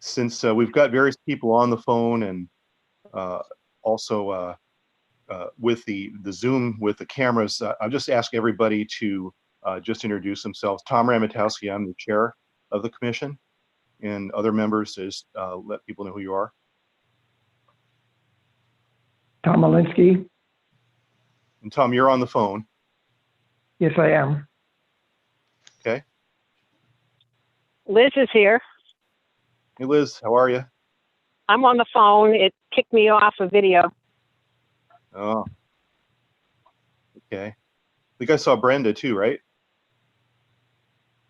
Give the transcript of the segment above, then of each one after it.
Since we've got various people on the phone and also with the Zoom with the cameras, I'll just ask everybody to just introduce themselves. Tom Ramatowski, I'm the chair of the commission, and other members just let people know who you are. Tom Alinsky. And Tom, you're on the phone. Yes, I am. Okay. Liz is here. Hey, Liz, how are you? I'm on the phone. It kicked me off a video. Oh, okay. I think I saw Brenda too, right?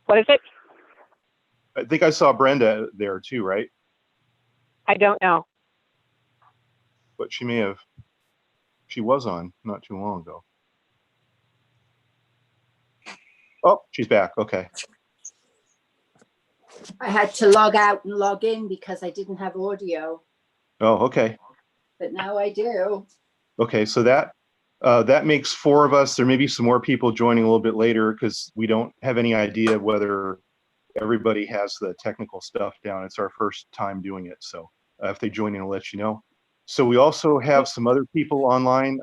What is it? I think I saw Brenda there too, right? I don't know. But she was on not too long ago. Oh, she's back. Okay. I had to log out and log in because I didn't have audio. Oh, okay. But now I do. Okay, so that makes 4 of us. There may be some more people joining a little bit later because we don't have any idea whether everybody has the technical stuff down. It's our first time doing it, so if they join in, I'll let you know. So we also have some other people online.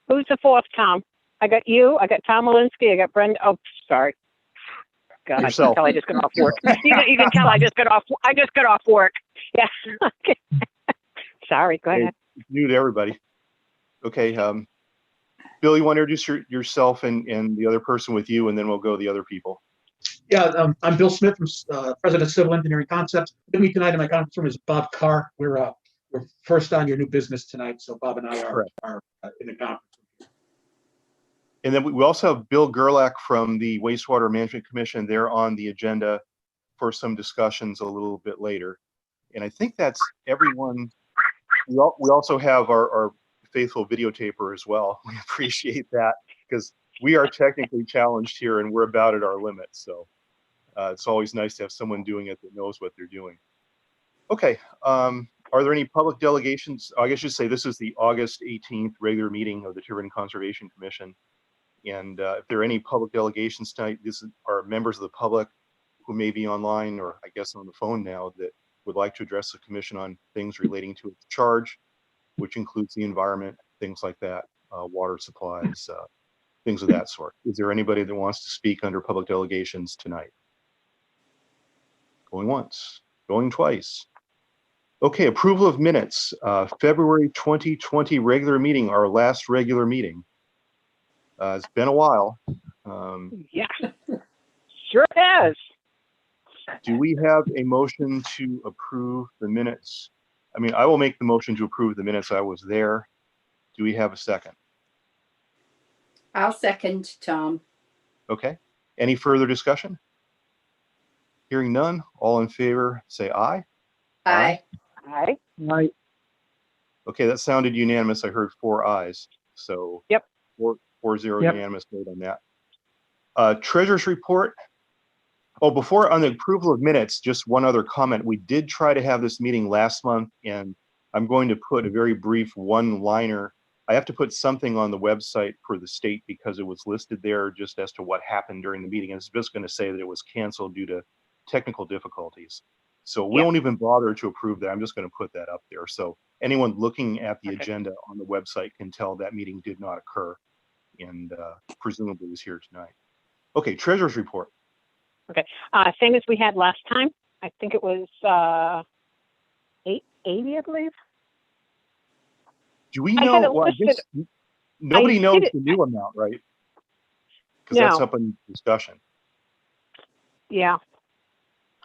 Who's the 4th, Tom? I got you. I got Tom Alinsky. I got Brenda. Oh, sorry. God, Yourself. I can tell I just got off work. You can tell I just got off work. Yeah. Okay. Sorry. Go ahead. It's new to everybody. Okay. Bill, you want to introduce yourself and the other person with you, and then we'll go to the other people. Yeah, I'm Bill Smith, from President of Civil Engineering Concepts. With me tonight in my conference room is Bob Carr. We're first on your new business tonight, so Bob and I are in the conference. And then we also have Bill Gerlach from the Wastewater Management Commission. They're on the agenda for some discussions a little bit later. And I think that's everyone. We also have our faithful videotaper as well. We appreciate that because we are technically challenged here and we're about at our limits. So it's always nice to have someone doing it that knows what they're doing. Okay. Are there any public delegations? I guess you say this is the August 18th regular meeting of the Tiverton Conservation Commission. And if there are any public delegations tonight, these are members of the public who may be online or I guess on the phone now that would like to address the commission on things relating to its charge, which includes the environment, things like that, water supplies, things of that sort. Is there anybody that wants to speak under public delegations tonight? Going once, going twice. Okay, approval of minutes, February 2020 regular meeting, our last regular meeting. It's been a while. Yeah, sure has. Do we have a motion to approve the minutes? I mean, I will make the motion to approve the minutes. I was there. Do we have a second? I'll second, Tom. Okay. Any further discussion? Hearing none, all in favor, say aye. Aye. Aye. Aye. Okay, that sounded unanimous. I heard 4 ayes. So Yep. 4-0 Yep. unanimous vote on that. Treasurer's report. Oh, before on the approval of minutes, just one other comment. We did try to have this meeting last month, and I'm going to put a very brief one-liner. I have to put something on the website for the state because it was listed there just as to what happened during the meeting. And it's just going to say that it was canceled due to technical difficulties. So we won't even bother to approve that. I'm just going to put that up there. So anyone looking at the agenda on the website can tell that meeting did not occur and presumably is here tonight. Okay, treasurer's report. Okay. Same as we had last time. I think it was 880, I believe. Do we know? Well, I guess nobody knows the new amount, right? Because that's up in discussion. Yeah.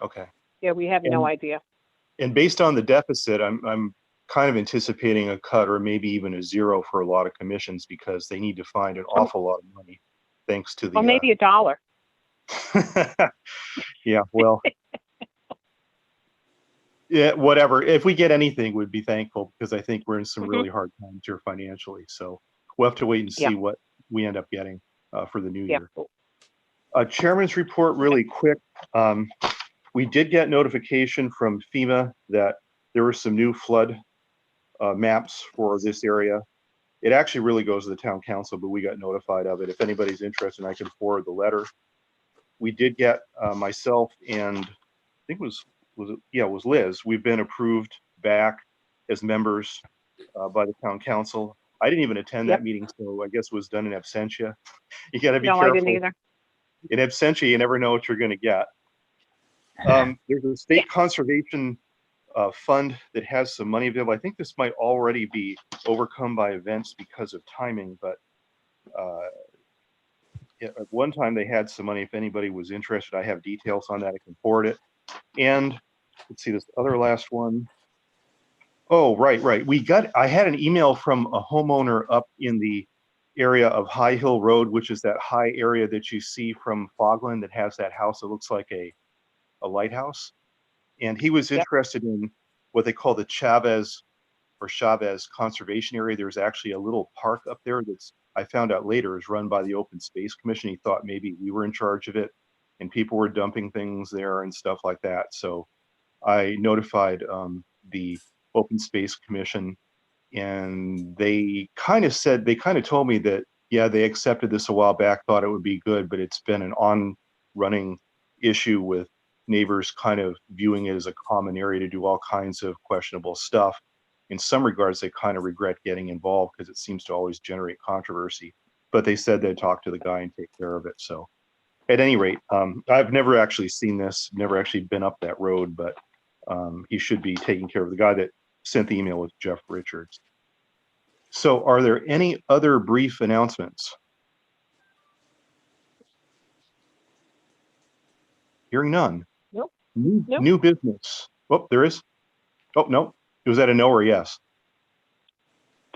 Okay. Yeah, we have no idea. And based on the deficit, I'm kind of anticipating a cut or maybe even a zero for a lot of commissions because they need to find an awful lot of money, thanks to the. Well, maybe $1. Yeah. Well. Yeah, whatever. If we get anything, we'd be thankful because I think we're in some really hard times here financially. So we'll have to wait and see what we end up getting for the new year. Chairman's report really quick. We did get notification from FEMA that there were some new flood maps for this area. It actually really goes to the town council, but we got notified of it. If anybody's interested, I can forward the letter. We did get myself and I think it was it was Liz. We've been approved back as members by the town council. I didn't even attend Yep. that meeting, so I guess it was done in absentia. You got to be No, I didn't careful. either. In absentia, you never know what you're going to get. There's a state conservation fund that has some money available. I think this might already be overcome by events because of timing, but at one time they had some money. If anybody was interested, I have details on that. I can forward it. And let's see this other last one. Oh, right. I had an email from a homeowner up in the area of High Hill Road, which is that high area that you see from Fogland that has that house that looks like a lighthouse. And he was interested in what they call the Chavez Conservation Area. There's actually a little park up there that's, I found out later, is run by the Open Space Commission. He thought maybe we were in charge of it and people were dumping things there and stuff like that. So I notified the Open Space Commission, and they kind of told me that, yeah, they accepted this a while back, thought it would be good, but it's been an on-running issue with neighbors kind of viewing it as a common area to do all kinds of questionable stuff. In some regards, they kind of regret getting involved because it seems to always generate controversy. But they said they'd talk to the guy and take care of it. So at any rate, I've never actually seen this, never actually been up that road, but he should be taking care of. The guy that sent the email was Jeff Richards. So are there any other brief announcements? Hearing none. Nope. New business. Oh, there is. Oh, no. Was that a no or yes?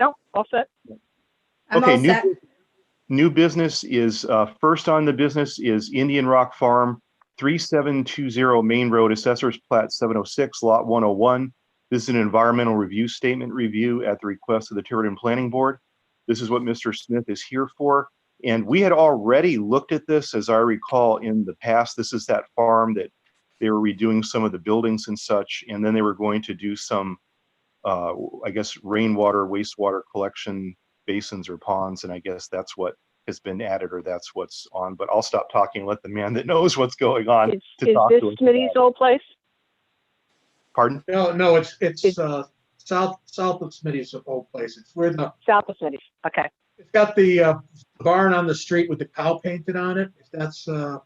No, all set. I'm Okay, all set. new business is, first on the business is Indian Rock Farm, 3720 Main Road, Assessor's Plat 706, Lot 101. This is an environmental review statement review at the request of the Tiverton Planning Board. This is what Mr. Smith is here for. And we had already looked at this, as I recall, in the past. This is that farm that they were redoing some of the buildings and such, and then they were going to do some, I guess, rainwater, wastewater collection basins or ponds, and I guess that's what has been added, or that's what's on. But I'll stop talking and let the man that knows what's going on Is talk this to us. Smitty's old place? Pardon? No, it's south of Smitty's old place. It's where South of Smitty's. Okay. it's got the barn on the street with the cow painted on it. If that's kind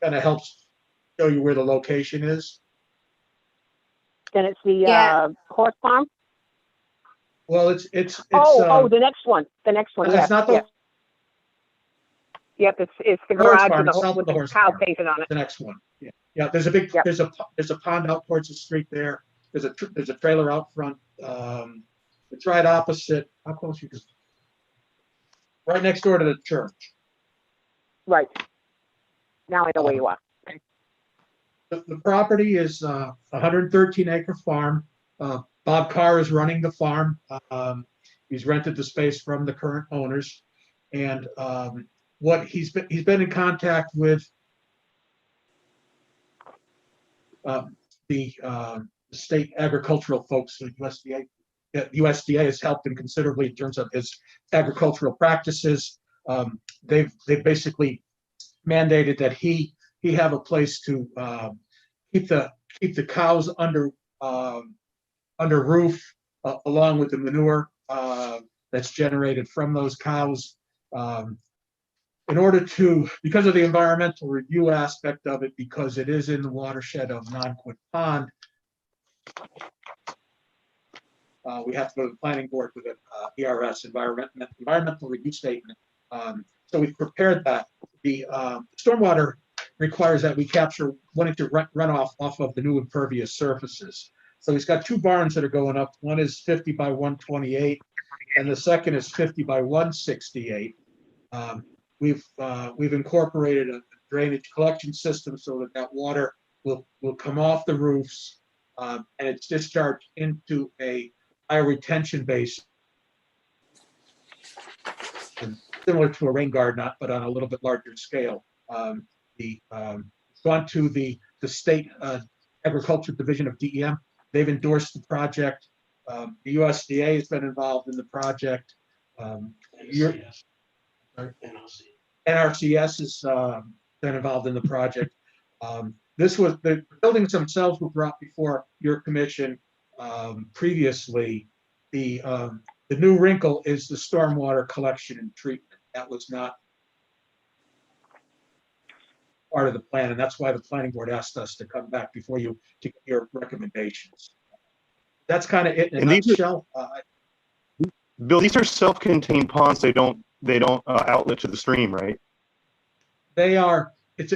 of helps show you where the location is. Then it's the Yeah. horse farm. Well, it's The next one. The next one. it's Yes. not the Yes. Yep. It's the horse garage farm, with south of the the horse cow farm. painted on it. The next one. Yeah. There's a big Yep. there's a pond out towards the street there. There's a trailer out front. It's right opposite. How close you just? Right next door to the church. Right. Now I know where you are. The property is a 113 acre farm. Bob Carr is running the farm. He's rented the space from the current owners, and what he's been in contact with the state agricultural folks, the USDA. The USDA has helped him considerably in terms of his agricultural practices. They've basically mandated that he have a place to keep the cows under roof, along with the manure that's generated from those cows. In order to, because of the environmental review aspect of it, because it is in the watershed of Nonquit Pond, we have to go to the planning board with an ERS, environmental review statement. So we've prepared that. The stormwater requires that we capture 1 inch runoff off of the new impervious surfaces. So he's got two barns that are going up. One is 50 by 128, and the second is 50 by 168. We've incorporated a drainage collection system so that water will come off the roofs, and it's discharged into a higher retention basin, similar to a rain garden, but on a little bit larger scale. It's gone to the state agriculture division of DEM. They've endorsed the project. The USDA has been involved in the project. NRCS has been involved in the project. this was, the buildings themselves were brought before your commission previously. The new wrinkle is the stormwater collection and treatment. That was not part of the plan, and that's why the planning board asked us to come back before you to get your recommendations. That's kind of it in a And these are- nutshell. Bill, these are self-contained ponds. They don't outlet to the stream, right? They are, it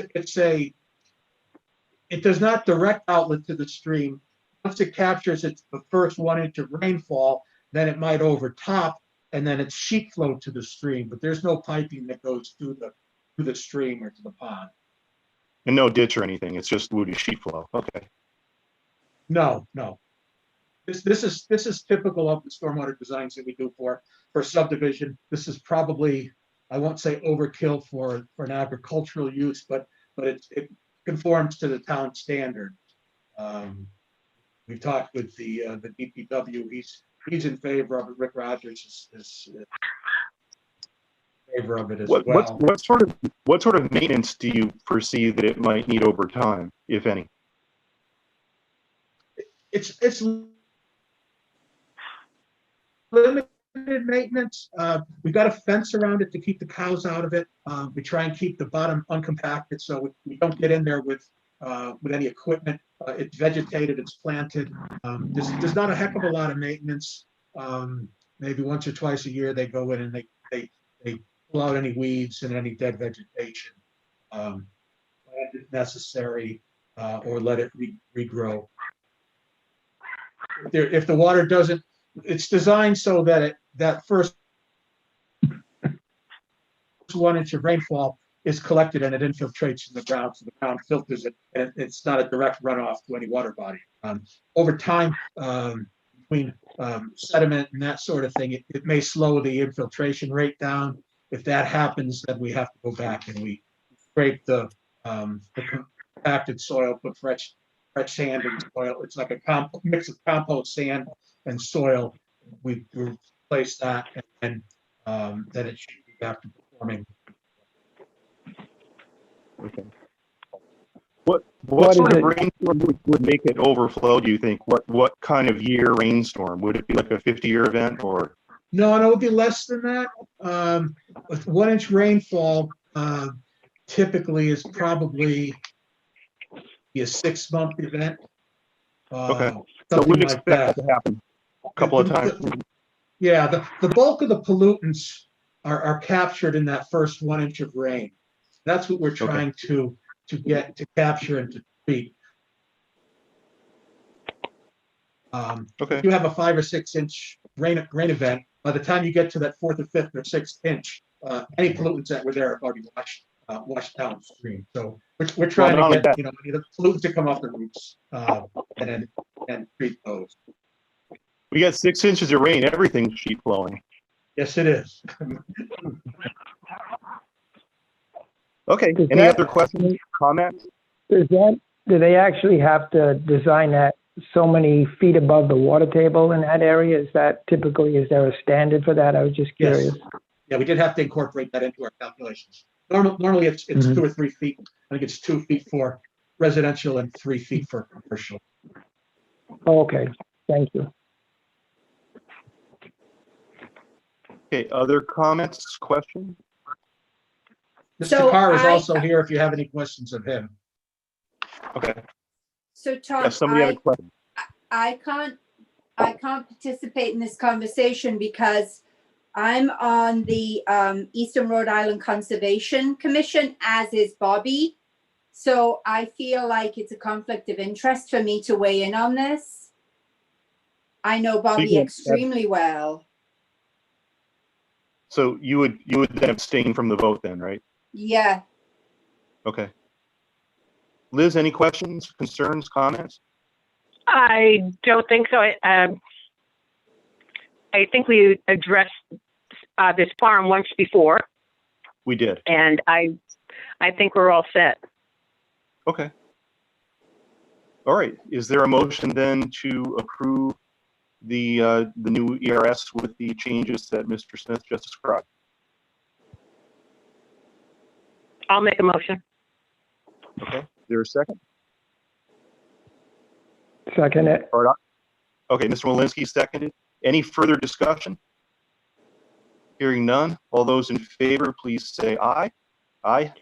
does not direct outlet to the stream. Once it captures its the first 1 inch of rainfall, then it might overtop, and then it's sheet flow to the stream, but there's no piping that goes through the stream or to the pond. And no ditch or anything. It's just woody sheet flow. Okay. No. This is typical of the stormwater designs that we do for subdivision. This is probably, I won't say overkill for an agricultural use, but it conforms to the town standard. We talked with the DPW. He's in favor of it. Rick Rogers is in favor of it as well. What sort of maintenance do you foresee that it might need over time, if any? It's limited maintenance. We've got a fence around it to keep the cows out of it. We try and keep the bottom uncompacted so we don't get in there with any equipment. It's vegetated, it's planted. There's not a heck of a lot of maintenance. Maybe once or twice a year they go in and they pull out any weeds and any dead vegetation, if necessary, or let it regrow. If the water doesn't, it's designed so that that first 1 inch of rainfall is collected and it infiltrates in the ground, so the ground filters it, and it's not a direct runoff to any water body. Over time, between sediment and that sort of thing, it may slow the infiltration rate down. If that happens, then we have to go back and we scrape the compacted soil, put fresh sand in the soil. It's like a mix of compost, sand, and soil. We replace that, and then it should be back to performing. Okay. What sort is of it? rainstorm would make it overflow, do you think? What kind of year rainstorm? Would it be like a 50-year event or? No, it would be less than that. With 1 inch rainfall, typically is probably a 6-month event. Okay. So Something we'd like expect that. that to happen a couple of times. Yeah, the bulk of the pollutants are captured in that first 1 inch of rain. That's what we're trying to get to capture and to treat. Okay. If you have a 5 or 6 inch rain event, by the time you get to that 4th or 5th or 6th inch, any pollutants that were there have already washed downstream. So we're trying Well, to not get the pollutants to come off the roots and treat those. We got 6 inches of rain. Everything's sheet flowing. Yes, it is. Okay. Is Any that- other questions, comments? Do they actually have to design that so many feet above the water table in that area? Is there a standard for that? I was just Yes. curious. Yeah, we did have to incorporate that into our calculations. Normally it's 2 or 3 feet. I think it's 2 feet for residential and 3 feet for commercial. Oh, okay, thank you. Okay. Other comments, questions? Mr. So Carr is I- also here if you have any questions of him. Okay. So Tom, Yeah, somebody had a question. I can't participate in this conversation because I'm on the Eastern Rhode Island Conservation Commission, as is Bobby. So I feel like it's a conflict of interest for me to weigh in on this. I know Bobby can- extremely well. So you would then abstain from the vote then, right? Yeah. Okay. Liz, any questions, concerns, comments? I don't think so. I think we addressed this farm once before, We did. and I think we're all set. Okay. All right. Is there a motion then to approve the new ERS with the changes that Mr. Smith just described? I'll make a motion. Okay. Is there a second? Second it. Or not? Okay, Mr. Malinsky seconded. Any further discussion? Hearing none. All those in favor, please say aye. Aye.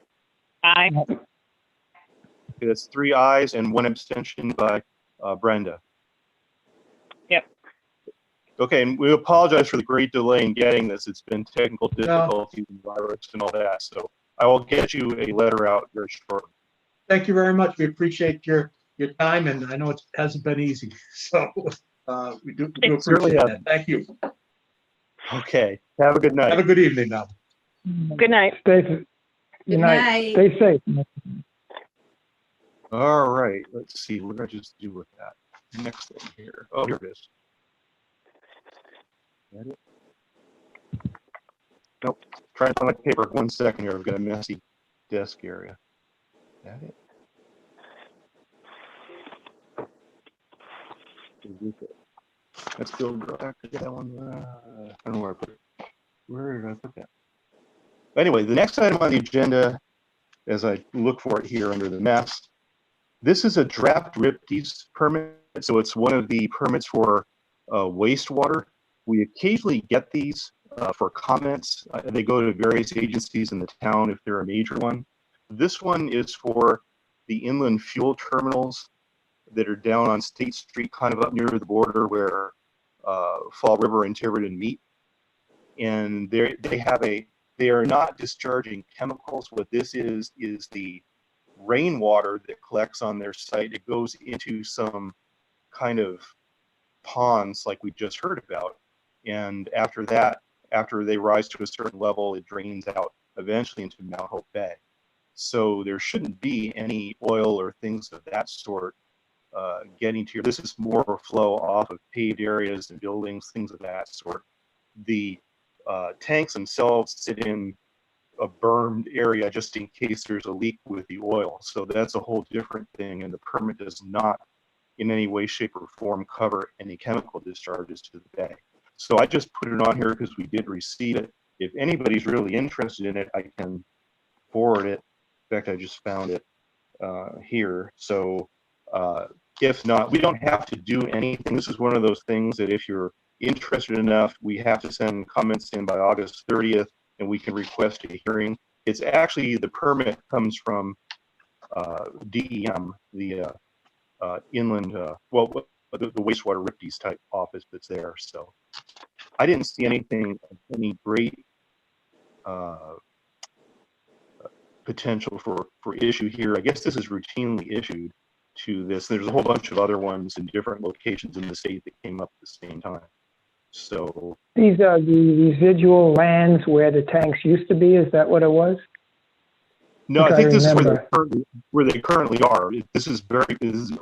Aye. Okay, that's 3 ayes and 1 abstention by Brenda. Yep. Okay, and we apologize for the great delay in getting this. It's been technical difficulties and virus and all that. So I will get you a letter out very shortly. Thank you very much. We appreciate your time, and I know it hasn't been easy. So we do It certainly appreciate that. Thank you. Okay, have a good night. Have a good evening now. Good night. Stay, Good good night. night. Stay safe. All right, let's see. What did I just do with that? Next thing here. Oh, here it is. That it? Nope. Trying to find my paper. 1 second here. I've got a messy desk area. That it? Let's go back to that one. I don't know where I put it. Where did I put that? Anyway, the next item on the agenda, as I look for it here under the mess, this is a draft RIPDs permit. So it's one of the permits for wastewater. We occasionally get these for comments. They go to various agencies in the town if they're a major one. This one is for the inland fuel terminals that are down on State Street, kind of up near the border where Fall River and Tiverton meet. And they are not discharging chemicals. What this is the rainwater that collects on their site. It goes into some kind of ponds like we just heard about. And after that, after they rise to a certain level, it drains out eventually into Mount Hope Bay. So there shouldn't be any oil or things of that sort getting to here. This is more of a flow off of paved areas and buildings, things of that sort. The tanks themselves sit in a bermed area just in case there's a leak with the oil. So that's a whole different thing, and the permit does not in any way, shape, or form cover any chemical discharges to the bay. So I just put it on here because we did receive it. If anybody's really interested in it, I can forward it. In fact, I just found it here. So if not, we don't have to do anything. This is one of those things that if you're interested enough, we have to send comments in by August 30th, and we can request a hearing. It's actually, the permit comes from DEM, the inland, the wastewater RIPDs type office that's there. So I didn't see anything, any great potential for issue here. I guess this is routinely issued to this. There's a whole bunch of other ones in different locations in the state that came up at the same time. So These are the residual lands where the tanks used to be. Is that what it was? no, I think this is remember. where they currently are. This is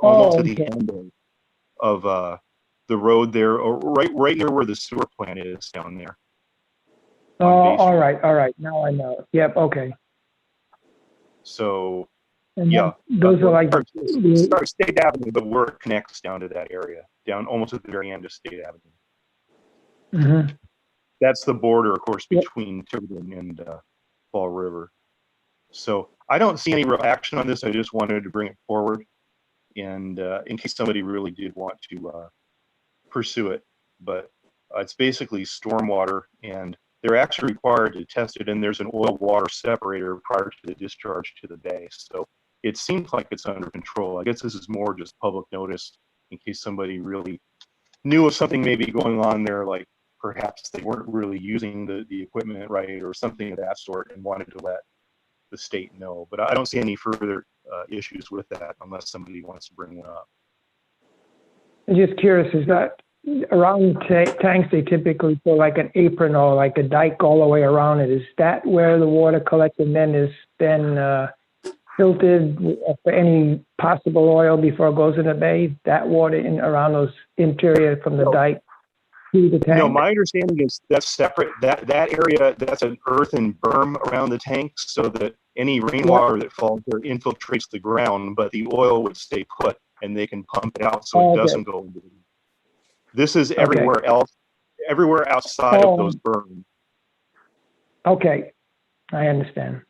almost at the okay. end of the road there, or right near where the sewer plant is down there. Oh, on Bay all Street. right. Now I know. Yep. Okay. So And yeah, those are like start State Avenue, but where it connects down to that area, down almost at the very end of State Avenue. Mhm. That's the border, of course, Yep. between Tiverton and Fall River. So I don't see any real action on this. I just wanted to bring it forward, and in case somebody really did want to pursue it. But it's basically stormwater, and they're actually required to test it, and there's an oil water separator prior to the discharge to the bay. So it seems like it's under control. I guess this is more just public notice in case somebody really knew of something maybe going on there, like perhaps they weren't really using the equipment right or something of that sort, and wanted to let the state know. But I don't see any further issues with that unless somebody wants to bring one up. I'm just curious, is that around tanks they typically put like an apron or like a dike all the way around it? Is that where the water collects and then is filtered for any possible oil before it goes in the bay? That water in around those interior from the dike to the tank? No, my understanding is that's separate. That area, that's an earthen berm around the tanks so that any rainwater that falls there infiltrates the ground, but the oil would stay put and they can pump it out so it doesn't go into the. This is everywhere else, everywhere outside of those berms. Okay, I understand.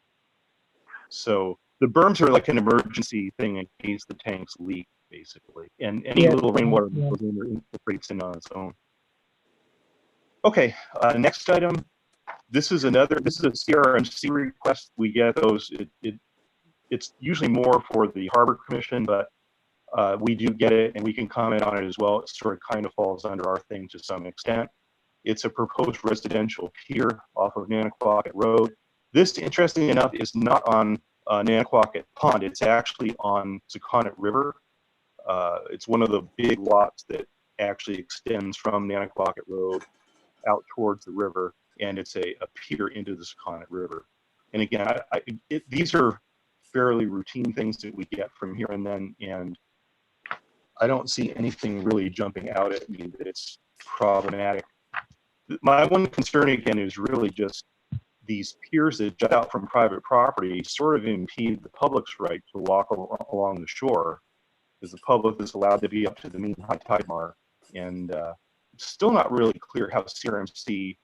So the berms are like an emergency thing in case the tanks leak, basically. And any Yeah. little rainwater that Yeah. goes in there infiltrates in on its own. Okay, next item. This is a CRMC request. We get those. It's usually more for the Harbor Commission, but we do get it and we can comment on it as well. It sort of kind of falls under our thing to some extent. It's a proposed residential pier off of Nanaquacket Road. This, interestingly enough, is not on Nanaquacket Pond. It's actually on Sakonnet River. It's one of the big lots that actually extends from Nanaquacket Road out towards the river, and it's a pier into the Sakonnet River. And again, these are fairly routine things that we get from here and then, and I don't see anything really jumping out at me that it's problematic. My one concern again is really just these piers that jut out from private property sort of impede the public's right to walk along the shore, because the public is allowed to be up to the mean high tide mark. And it's still not really clear how CRMC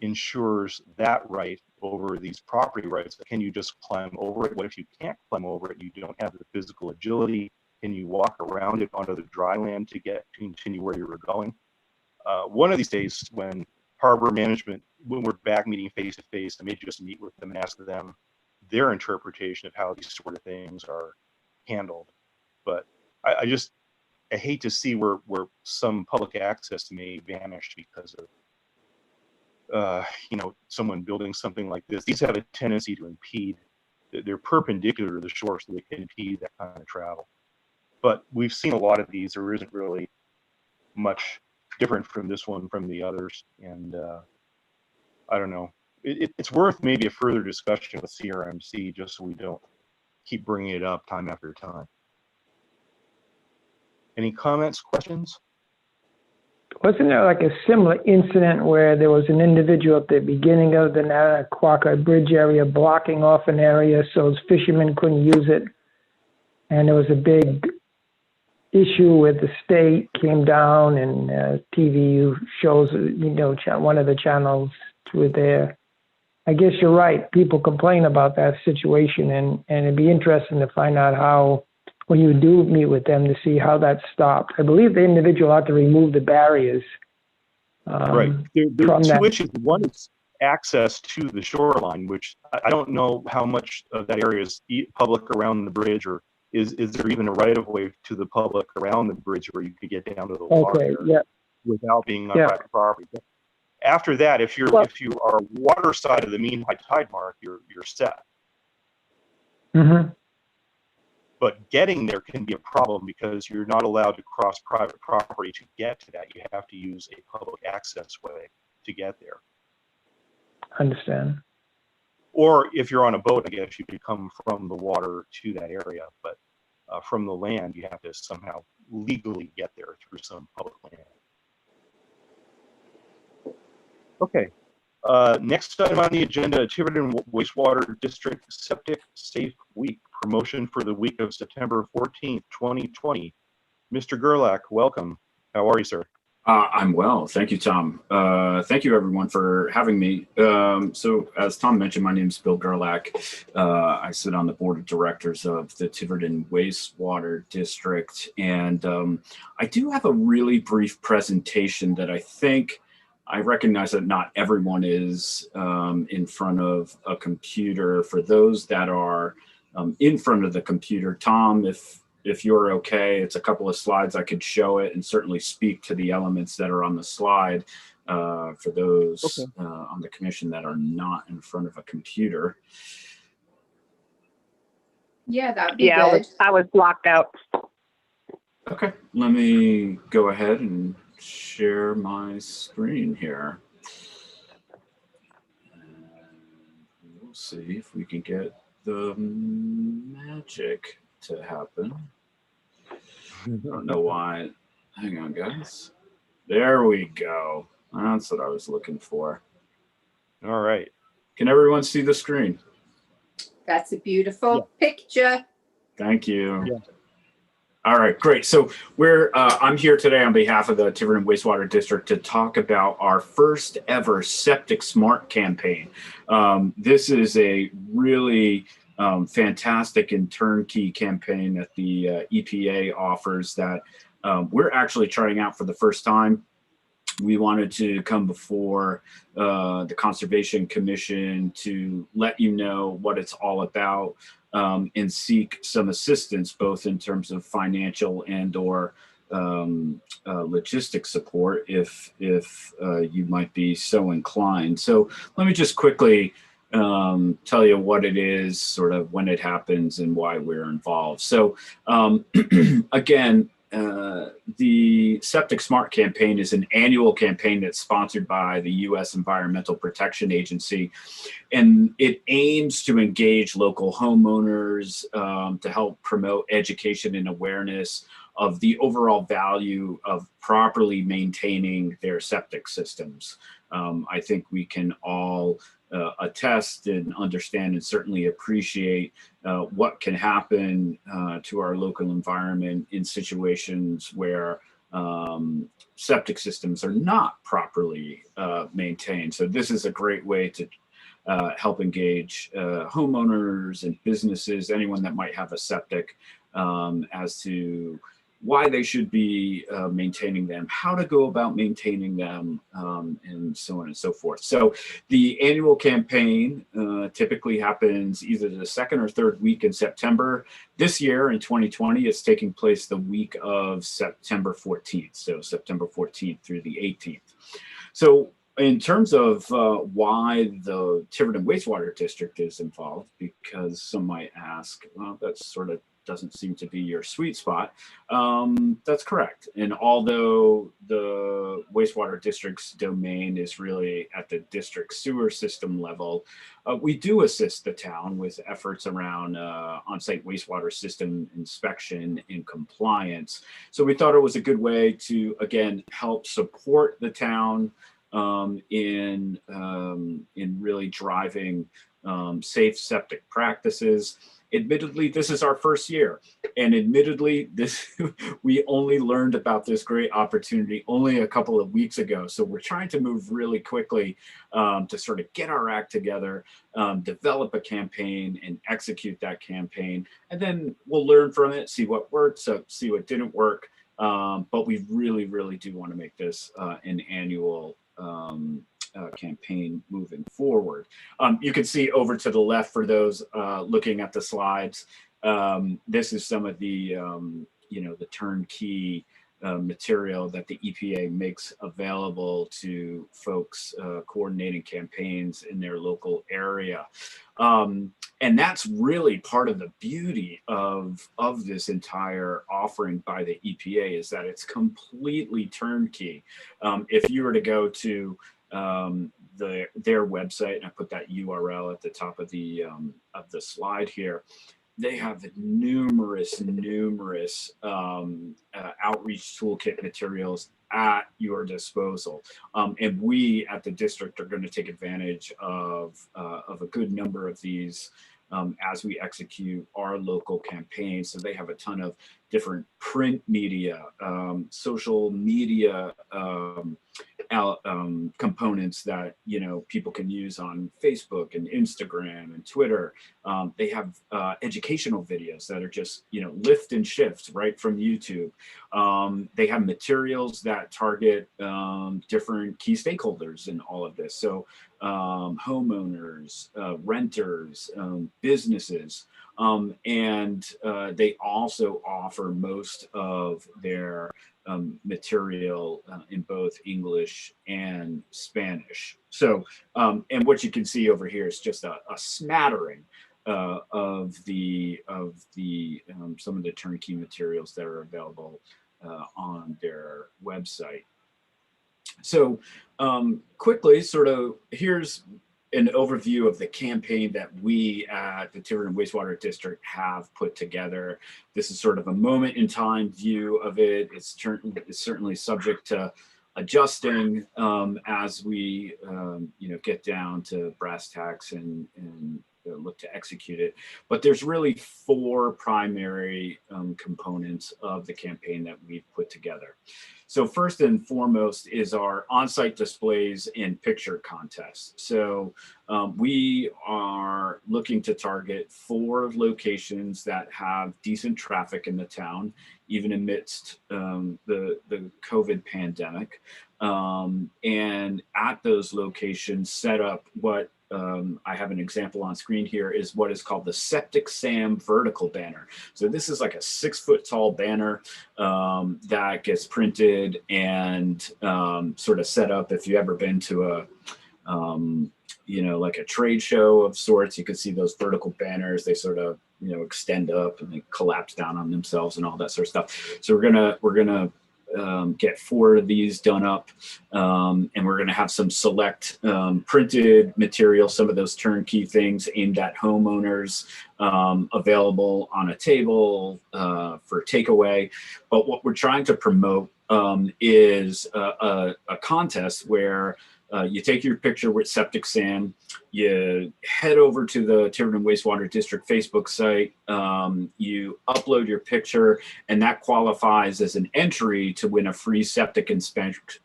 ensures that right over these property rights. Can you just climb over it? What if you can't climb over it? You don't have the physical agility. Can you walk around it onto the dry land to continue where you were going? One of these days, when Harbor Management, when we're back meeting face to face, I may just meet with them and ask them their interpretation of how these sort of things are handled. But I hate to see where some public access may vanish because of someone building something like this. These have a tendency to impede. They're perpendicular to the shore, so they can impede that kind of travel. But we've seen a lot of these. There isn't really much different from this one from the others, and I don't know. It's worth maybe a further discussion with CRMC, just so we don't keep bringing it up time after time. Any comments, questions? Wasn't there like a similar incident where there was an individual at the beginning of the Nanaquacket Bridge area blocking off an area so fishermen couldn't use it? And there was a big issue with the state came down and TV shows, one of the channels were there. I guess you're right. People complain about that situation, and it'd be interesting to find out how, when you do meet with them, to see how that's stopped. I believe the individual had to remove the barriers. Right. There are two issues. One is access to the shoreline, which I don't know how much of that area is public around the bridge, or is there even a right of way to the public around the bridge where you could get down to the water without being on private property. But after that, if you are water side of the mean high tide mark, you're set. Mm-hmm. But getting there can be a problem because you're not allowed to cross private property to get to that. You have to use a public access way to get there. Understand. Or if you're on a boat, I guess you could come from the water to that area. But from the land, you have to somehow legally get there through some public land. Okay. Next item on the agenda, Tiverton Wastewater District Septic Safe Week, promotion for the week of September 14th, 2020. Mr. Gerlach, welcome. How are you, sir? I'm well. Thank you, Tom. Thank you, everyone, for having me. So as Tom mentioned, my name is Bill Gerlach. I sit on the board of directors of the Tiverton Wastewater District. And I do have a really brief presentation that I recognize that not everyone is in front of a computer. For those that are in front of the computer, Tom, if you're okay, it's a couple of slides. I could show it and certainly speak to the elements that are on the slide for those on the commission that are not in front of a computer. Yeah, that'd be good. I was blocked out. Okay, let me go ahead and share my screen here. And we'll see if we can get the magic to happen. I don't know why. Hang on, guys. There we go. That's what I was looking for. All right. Can everyone see the screen? That's a beautiful picture. Thank you. Yeah. All right, great. So I'm here today on behalf of the Tiverton Wastewater District to talk about our first ever Septic Smart campaign. This is a really fantastic and turnkey campaign that the EPA offers that we're actually trying out for the first time. We wanted to come before the Conservation Commission to let you know what it's all about and seek some assistance, both in terms of financial and or logistic support if you might be so inclined. So let me just quickly tell you what it is, sort of when it happens and why we're involved. So again, the Septic Smart campaign is an annual campaign that's sponsored by the U.S. Environmental Protection Agency, and it aims to engage local homeowners to help promote education and awareness of the overall value of properly maintaining their septic systems. I think we can all attest and understand and certainly appreciate what can happen to our local environment in situations where septic systems are not properly maintained. So this is a great way to help engage homeowners and businesses, anyone that might have a septic, as to why they should be maintaining them, how to go about maintaining them, and so on and so forth. So the annual campaign typically happens either the second or third week in September. This year in 2020, it's taking place the week of September 14th. So September 14th through the 18th. So in terms of why the Tiverton Wastewater District is involved, because some might ask, well, that's sort of doesn't seem to be your sweet spot. That's correct. And although the wastewater district's domain is really at the district sewer system level, we do assist the town with efforts around on-site wastewater system inspection and compliance. So we thought it was a good way to, again, help support the town in really driving safe septic practices. Admittedly, this is our first year, and admittedly, we only learned about this great opportunity only a couple of weeks ago. So we're trying to move really quickly to sort of get our act together, develop a campaign, and execute that campaign, and then we'll learn from it, see what worked, see what didn't work. But we really, really do want to make this an annual campaign moving forward. You can see over to the left for those looking at the slides. This is some of the the turnkey material that the EPA makes available to folks coordinating campaigns in their local area. And that's really part of the beauty of this entire offering by the EPA, is that it's completely turnkey. If you were to go to their website, and I put that URL at the top of the slide here, they have numerous outreach toolkit materials at your disposal. And we at the district are going to take advantage of a good number of these as we execute our local campaigns. So they have a ton of different print media, social media components that people can use on Facebook and Instagram and Twitter. They have educational videos that are just lift and shift right from YouTube. They have materials that target different key stakeholders in all of this. So homeowners, renters, businesses, and they also offer most of their material in both English and Spanish. So, and what you can see over here is just a smattering of some of the turnkey materials that are available on their website. So quickly, sort of, here's an overview of the campaign that we at the Tiverton Wastewater District have put together. This is sort of a moment in time view of it. It's certainly subject to adjusting as we get down to brass tacks and look to execute it. But there's really four primary components of the campaign that we've put together. So first and foremost is our on-site displays and picture contest. So We are looking to target 4 locations that have decent traffic in the town, even amidst the COVID pandemic. And at those locations, set up what I have an example on screen here is what is called the Septic Sam vertical banner. So this is like a 6-foot tall banner that gets printed and sort of set up. If you ever been to a like a trade show of sorts, you can see those vertical banners. They sort of extend up and they collapse down on themselves and all that sort of stuff. So we're gonna get 4 of these done up, and we're going to have some select printed material, some of those turnkey things aimed at homeowners, available on a table for takeaway. But what we're trying to promote is a contest where you take your picture with Septic Sam, you head over to the Tiverton Wastewater District Facebook site, you upload your picture, and that qualifies as an entry to win a free septic inspection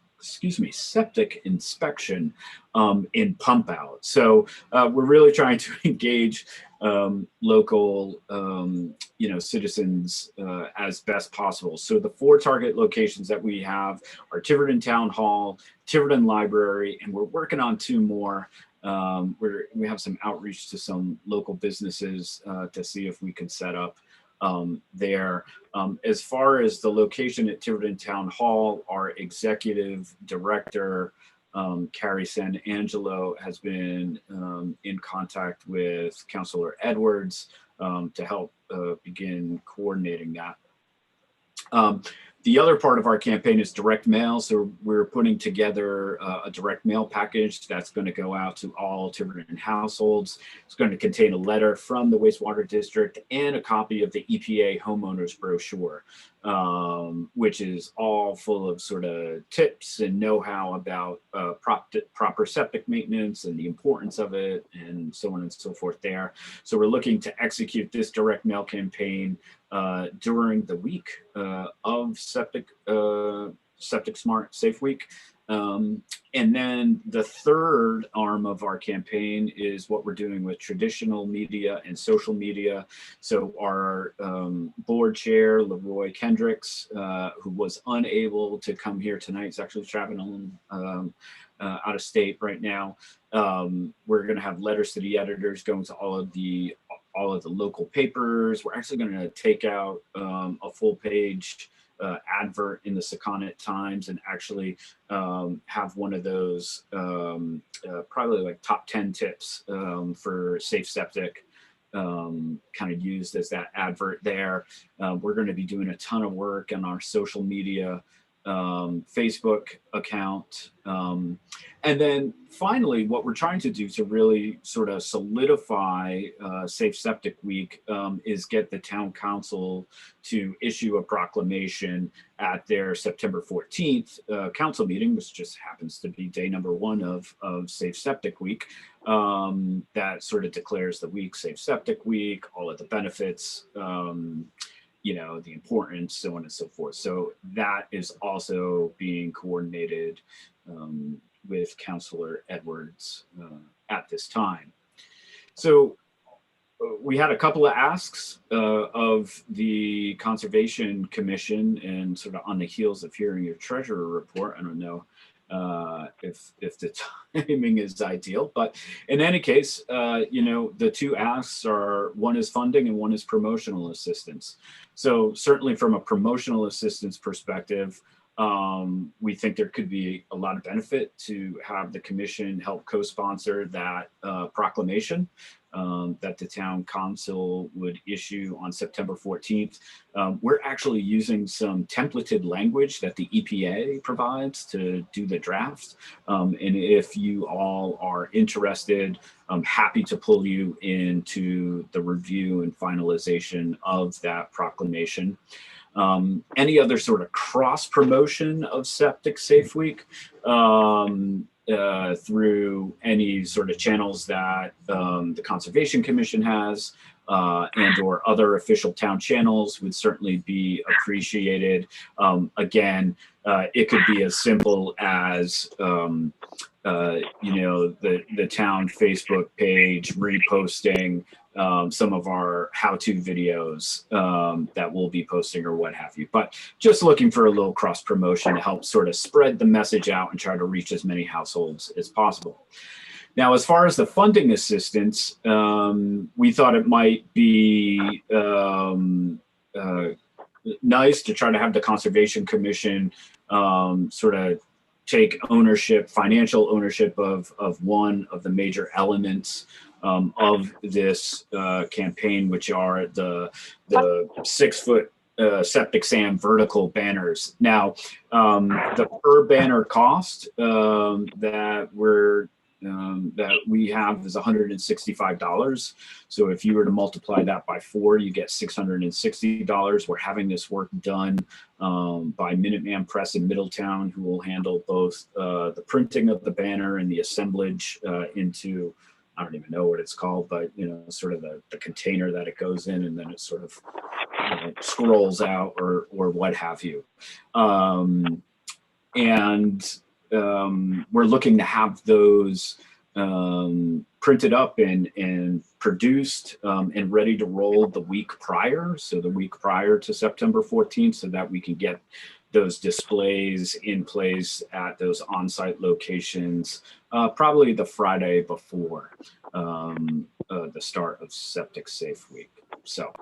in Pump Out. So we're really trying to engage local citizens as best possible. So the 4 target locations that we have are Tiverton Town Hall, Tiverton Library, and we're working on 2 more. We have some outreach to some local businesses to see if we can set up there. As far as the location at Tiverton Town Hall, our executive director, Carrie San Angelo, has been in contact with Councilor Edwards to help begin coordinating that. The other part of our campaign is direct mail. So we're putting together a direct mail package that's going to go out to all Tiverton households. It's going to contain a letter from the wastewater district and a copy of the EPA homeowners brochure, which is all full of sort of tips and know-how about proper septic maintenance and the importance of it, and so on and so forth there. So we're looking to execute this direct mail campaign during the week of Septic Smart Safe Week. And then the third arm of our campaign is what we're doing with traditional media and social media. So our board chair, Leroy Kendricks, who was unable to come here tonight, is actually traveling out of state right now. We're going to have letters to the editors going to all of the local papers. We're actually going to take out a full page advert in the Sakonnet Times and actually have one of those probably like top 10 tips for safe septic kind of used as that advert there. We're going to be doing a ton of work on our social media Facebook account. And then finally, what we're trying to do to really sort of solidify Safe Septic Week is get the town council to issue a proclamation at their September 14th council meeting, which just happens to be day number 1 of Safe Septic Week, that sort of declares the week Safe Septic Week, all of the benefits, the importance, so on and so forth. So that is also being coordinated with Councilor Edwards at this time. So we had a couple of asks of the Conservation Commission, and sort of on the heels of hearing your treasurer report, I don't know if the timing is ideal, but in any case, the 2 asks are, one is funding and one is promotional assistance. So certainly from a promotional assistance perspective, we think there could be a lot of benefit to have the commission help co-sponsor that proclamation that the town council would issue on September 14th. We're actually using some templated language that the EPA provides to do the draft. And if you all are interested, I'm happy to pull you into the review and finalization of that proclamation. Any other sort of cross promotion of Septic Safe Week through any sort of channels that the Conservation Commission has, and or other official town channels would certainly be appreciated. Again, it could be as simple as the town Facebook page reposting some of our how-to videos that we'll be posting or what have you. But just looking for a little cross promotion to help sort of spread the message out and try to reach as many households as possible. Now, as far as the funding assistance, we thought it might be nice to try to have the Conservation Commission sort of take ownership, financial ownership of one of the major elements of this campaign, which are the 6-foot septic SAM vertical banners. Now, the per banner cost that we have is $165. So if you were to multiply that by 4, you get $660. We're having this work done by Minuteman Press in Middletown, who will handle both the printing of the banner and the assemblage into, I don't even know what it's called, but sort of the container that it goes in, and then it sort of scrolls out or what have you. We're looking to have those printed up and produced and ready to roll the week prior. So the week prior to September 14th, so that we can get those displays in place at those on-site locations, probably the Friday before the start of Septic Safe Week. So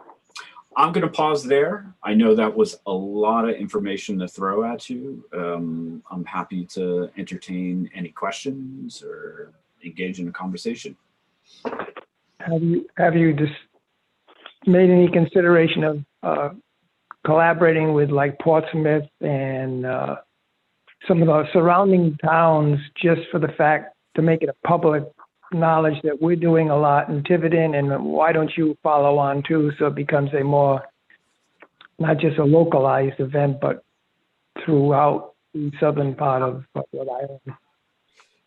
I'm going to pause there. I know that was a lot of information to throw at you. I'm happy to entertain any questions or engage in a conversation. Have you just made any consideration of collaborating with like Portsmouth and some of the surrounding towns, just for the fact to make it a public knowledge that we're doing a lot in Tiverton, and why don't you follow on too, so it becomes a more, not just a localized event, but throughout the southern part of Rhode Island?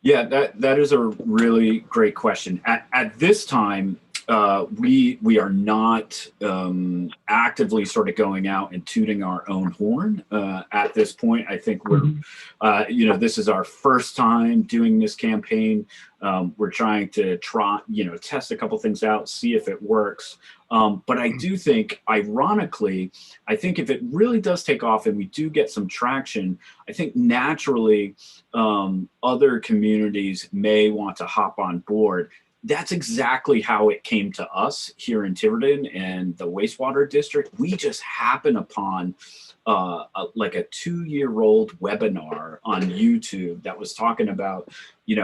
Yeah, that is a really great question. At this time, we are not actively sort of going out and tooting our own horn at this point. I think we're, this is our first time doing this campaign. We're trying to test a couple things out, see if it works. But I do think, ironically, I think if it really does take off and we do get some traction, I think naturally other communities may want to hop on board. That's exactly how it came to us here in Tiverton and the Wastewater District. We just happened upon like a 2-year-old webinar on YouTube that was talking about,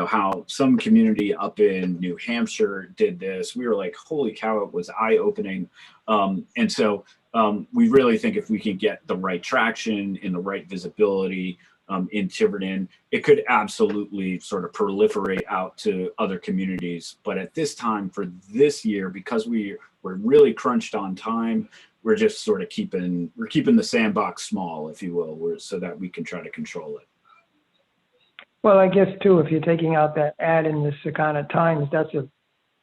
how some community up in New Hampshire did this. We were like, holy cow, it was eye-opening. And so we really think if we can get the right traction and the right visibility in Tiverton, it could absolutely sort of proliferate out to other communities. But at this time, for this year, because we're really crunched on time, we're just sort of keeping the sandbox small, if you will, so that we can try to control it. Well, I guess too, if you're taking out that ad in the Sakana Times, that's a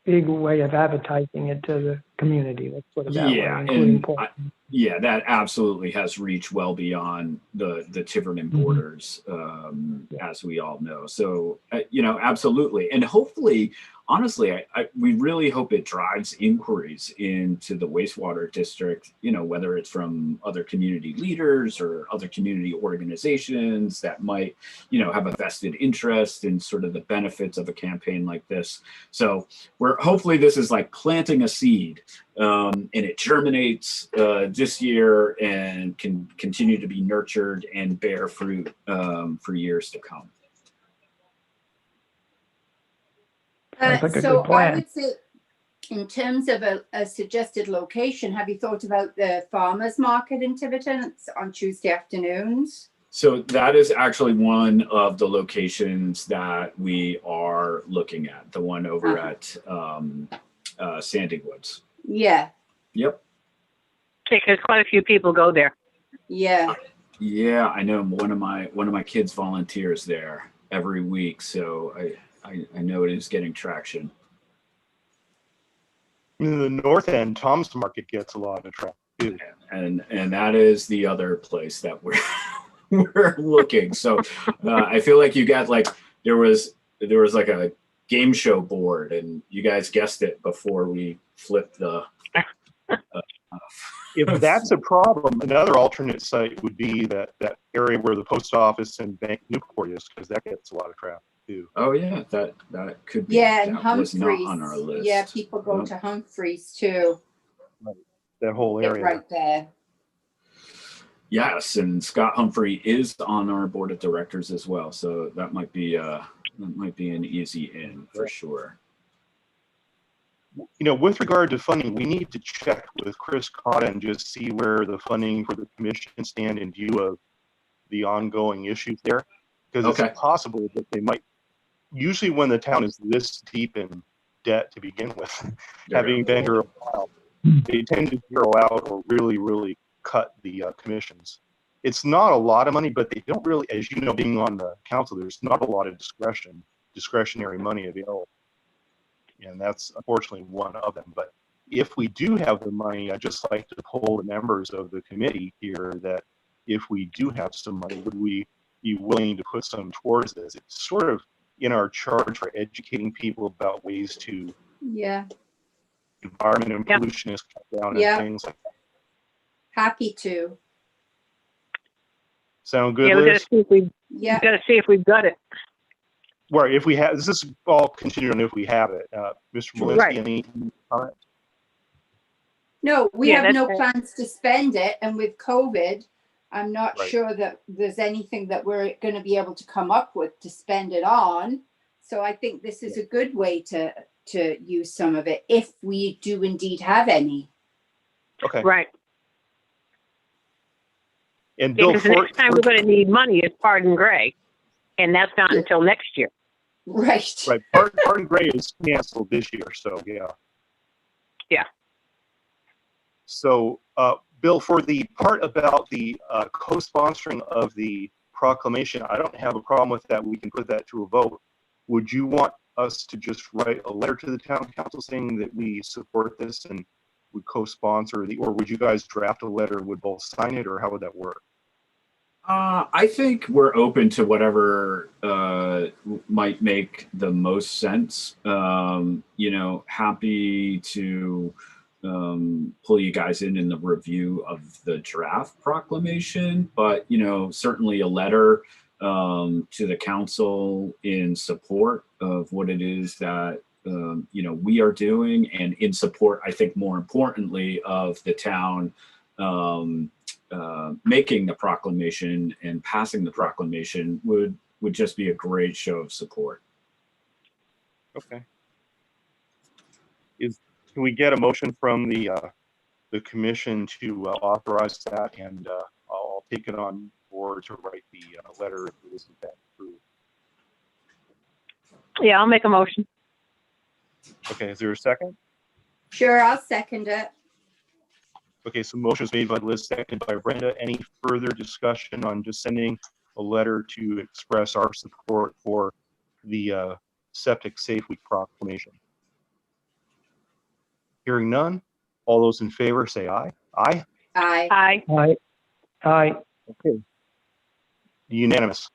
big way of advertising it to the community. Let's put it that way, including Portland. Yeah, that absolutely has reached well beyond the Tiverton borders, as we all know. So, absolutely. And hopefully, honestly, we really hope it drives inquiries into the wastewater district, whether it's from other community leaders or other community organizations that might, have a vested interest in sort of the benefits of a campaign like this. So hopefully this is like planting a seed, and it germinates this year and can continue to be nurtured and bear fruit for years to come. Sounds like a So good plan. I would say, in terms of a suggested location, have you thought about the farmers market in Tiverton? It's on Tuesday afternoons. So that is actually one of the locations that we are looking at, the one over at Sandy Woods. Yeah. Yep. Because quite a few people go there. Yeah. Yeah, I know. One of my kids volunteers there every week, so I know it is getting traction. In the north end, Tom's Market gets a lot of traffic too. And that is the other place that we're we're looking. So I feel like you got like there was like a game show board, and you guys guessed it before we flipped the. If that's a problem, another alternate site would be that area where the post office and Bank Newport is, because that gets a lot of traffic too. Oh yeah, that could be. Yeah, and that was Humphreys. not on our list. Yeah, people go Nope. to Humphreys too. That whole Get area. right there. Yes, and Scott Humphrey is on our board of directors as well, so that might be an easy in for sure. You know, with regard to funding, we need to check with Chris Cotta and just see where the funding for the commission stand in view of the ongoing issues there. Because Okay. it's possible that they might, usually when the town is this deep in debt to begin with, having been here a while, they tend to zero out or really, really cut the commissions. It's not a lot of money, but they don't really, as you know, being on the council, there's not a lot of discretionary money available. And that's unfortunately one of them. But if we do have the money, I'd just like to poll the members of the committee here that if we do have some money, would we be willing to put some towards this? It's sort of in our charge for educating people about ways to Yeah, environment and pollution is cut down Yeah. and things like that. happy to. Sound good, Yeah, we gotta Liz? see if we Yeah, gotta see if we've got it. Where if we have, this is all contingent on if we have it. Mr. Malinsky, Right. any comment? no, we Yeah, have no that's plans to spend it, and with COVID, I'm not Right. sure that there's anything that we're going to be able to come up with to spend it on. So I think this is a good way to use some of it if we do indeed have any. Okay. Right. And Bill, Because the next time we're gonna need money is Pardon Gray. And that's not until next year. Right. right, Pardon Gray is canceled this year, so yeah. Yeah. So, Bill, for the part about the co-sponsoring of the proclamation, I don't have a problem with that. We can put that to a vote. Would you want us to just write a letter to the town council saying that we support this and would co-sponsor or would you guys draft a letter and would both sign it, or how would that work? I think we're open to whatever might make the most sense. Happy to pull you guys in the review of the draft proclamation, but certainly a letter to the council in support of what it is that we are doing, and in support, I think more importantly, of the town making the proclamation and passing the proclamation would just be a great show of support. Okay. Can we get a motion from the commission to authorize that, and I'll take it on board to write the letter if it isn't that approved. Yeah, I'll make a motion. Okay, is there a second? Sure, I'll second it. Okay, so motion is made by Liz, seconded by Brenda. Any further discussion on just sending a letter to express our support for the Septic Safe Week proclamation? Hearing none, all those in favor say aye. Aye? Aye. Aye. Aye. Aye. Okay. Unanimous.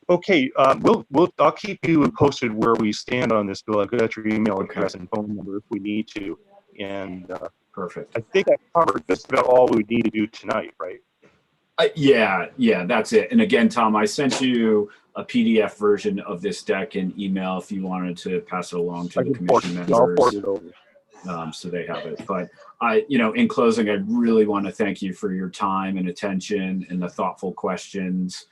Okay, I'll keep you posted where we stand on this, Bill. I've got your email address and phone number if we need to. And Perfect. I think I covered just about all we would need to do tonight, right? Yeah, that's it. And again, Tom, I sent you a PDF version of this deck in email if you wanted to pass it along to the commission I'll members. forward it over. So they have it. But in closing, I really want to thank you for your time and attention and the thoughtful questions.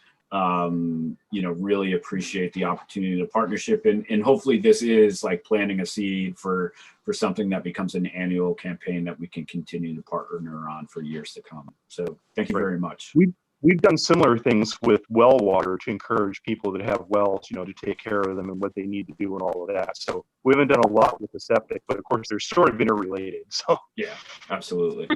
Really appreciate the opportunity to partnership, and hopefully this is like planting a seed for something that becomes an annual campaign that we can continue to partner on for years to come. So thank you very much. We've done similar things with well water to encourage people that have wells, to take care of them and what they need to do and all of that. So we haven't done a lot with the septic, but of course they're sort of interrelated. So Yeah, absolutely.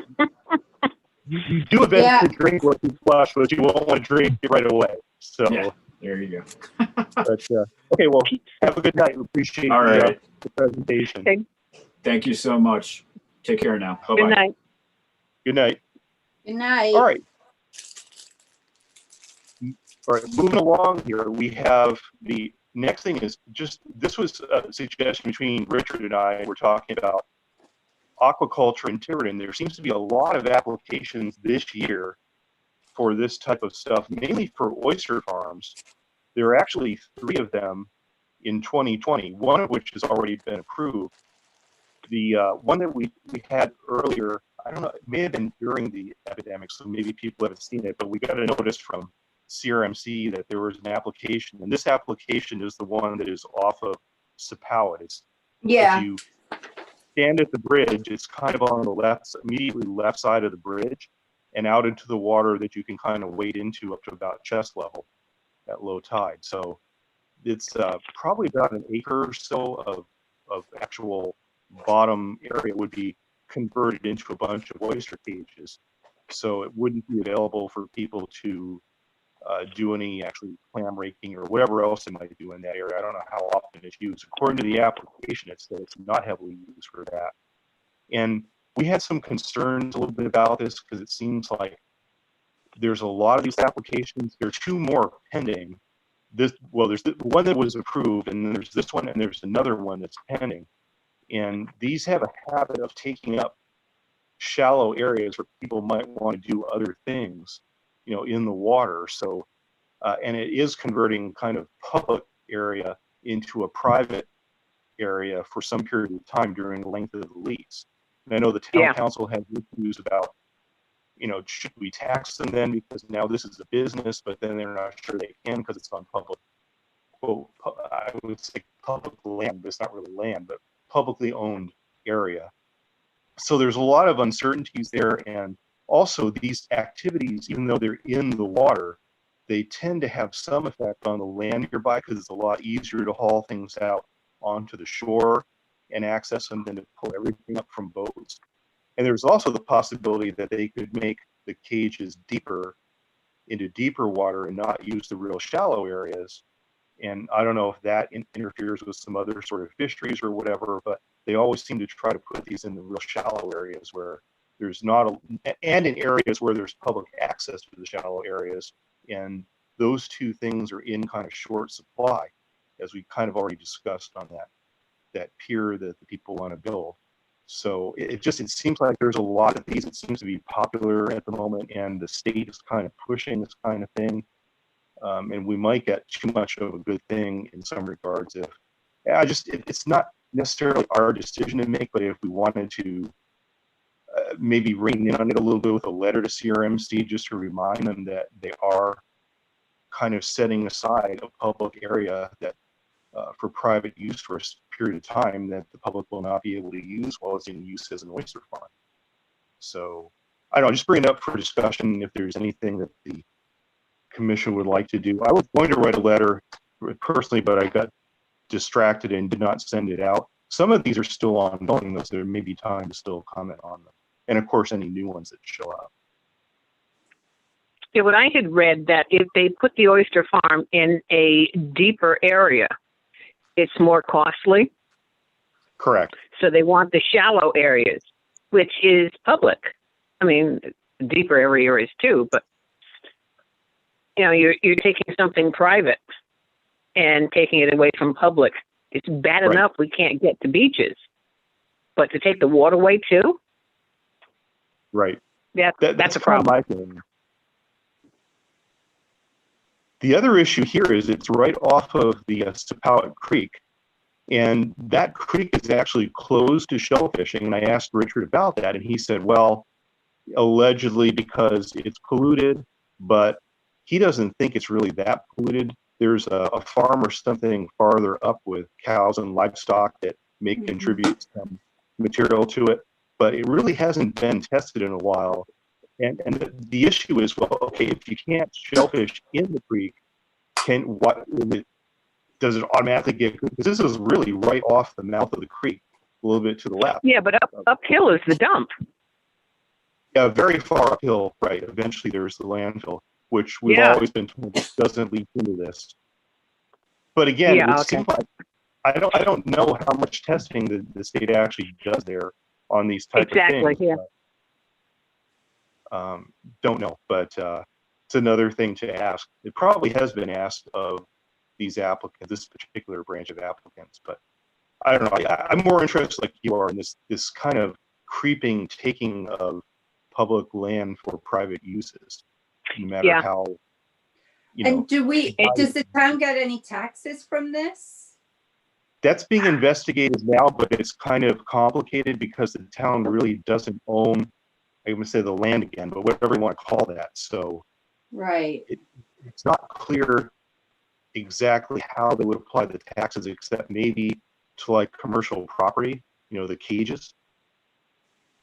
you do eventually drink what you flush, but you won't want to drink it right away. So Yeah, there you go. but, okay, well, have a good night. We appreciate All right. the presentation. Okay. Thank you so much. Take care now. Bye Good bye. night. Good night. Good night. All right. All right, moving along here, we have the next thing is just, this was a suggestion between Richard and I. We're talking about aquaculture in Tiverton. There seems to be a lot of applications this year for this type of stuff, mainly for oyster farms. There are actually 3 of them in 2020, one of which has already been approved. The one that we had earlier, I don't know, it may have been during the epidemic, so maybe people haven't seen it, but we got a notice from CRMC that there was an application, and this application is the one that is off of Sepowit. It's, Yeah. if you stand at the bridge, it's kind of on the left, immediately left side of the bridge, and out into the water that you can kind of wade into up to about chest level at low tide. So it's probably about an acre or so of actual bottom area would be converted into a bunch of oyster cages. So it wouldn't be available for people to do any actually clam raking or whatever else they might do in that area. I don't know how often it's used. According to the application, it's that it's not heavily used for that. And we had some concerns a little bit about this because it seems like there's a lot of these applications. There are 2 more pending. There's the one that was approved, and then there's this one, and there's another one that's pending. And these have a habit of taking up shallow areas where people might want to do other things, in the water. So, and it is converting kind of public area into a private area for some period of time during the length of the lease. And I know the town council has issues about, should we tax them then because now this is a business, but then they're not sure they can because it's on public, I would say public land, but it's not really land, but publicly owned area. So there's a lot of uncertainties there, and also these activities, even though they're in the water, they tend to have some effect on the land nearby because it's a lot easier to haul things out onto the shore and access them than to pull everything up from boats. And there's also the possibility that they could make the cages deeper into deeper water and not use the real shallow areas. And I don't know if that interferes with some other sort of fisheries or whatever, but they always seem to try to put these in the real shallow areas where there's not and in areas where there's public access to the shallow areas. And those 2 things are in kind of short supply, as we kind of already discussed on that pier that the people want to build. So it seems like there's a lot of these. It seems to be popular at the moment, and the state is kind of pushing this kind of thing. And we might get too much of a good thing in some regards. It's not necessarily our decision to make, but if we wanted to maybe rein in on it a little bit with a letter to CRMC just to remind them that they are kind of setting aside a public area that for private use for a period of time that the public will not be able to use while it's in use as an oyster farm. So I don't know, just bring it up for discussion if there's anything that the commission would like to do. I was going to write a letter personally, but I got distracted and did not send it out. Some of these are still ongoing, though, so there may be time to still comment on them. And of course, any new ones that show up. Yeah, what I had read that if they put the oyster farm in a deeper area, it's more costly. Correct. So they want the shallow areas, which is public. I mean, deeper areas too, but you're taking something private and taking it away from public. It's bad Right. enough we can't get to beaches, but to take the waterway too? Right. Yeah, that's a kind of problem. my feeling. The other issue here is it's right off of the Sepowit Creek, and that creek is actually closed to shellfishing. And I asked Richard about that, and he said, well, allegedly because it's polluted, but he doesn't think it's really that polluted. There's a farm or something farther up with cows and livestock that may contribute some material to it, but it really hasn't been tested in a while. And the issue is, well, okay, if you can't shellfish in the creek, does it automatically get, because this is really right off the mouth of the creek, a little bit to the left. Yeah, but uphill is the dump. Yeah, very far uphill, right. Eventually there's the landfill, which we've Yeah. always been told doesn't lead into this. But again, Yeah, it would okay. seem like I don't know how much testing the state actually does there on these type Exactly, of things. yeah. Don't know, but it's another thing to ask. It probably has been asked of these applicants, this particular branch of applicants, but I don't know. I'm more interested, like you are, in this kind of creeping taking of public land for private uses, no matter Yeah. how, you And know. does the town get any taxes from this? That's being investigated now, but it's kind of complicated because the town really doesn't own, I'm going to say the land again, but whatever you want to call that. So Right. it's not clear exactly how they would apply the taxes, except maybe to like commercial property, the cages.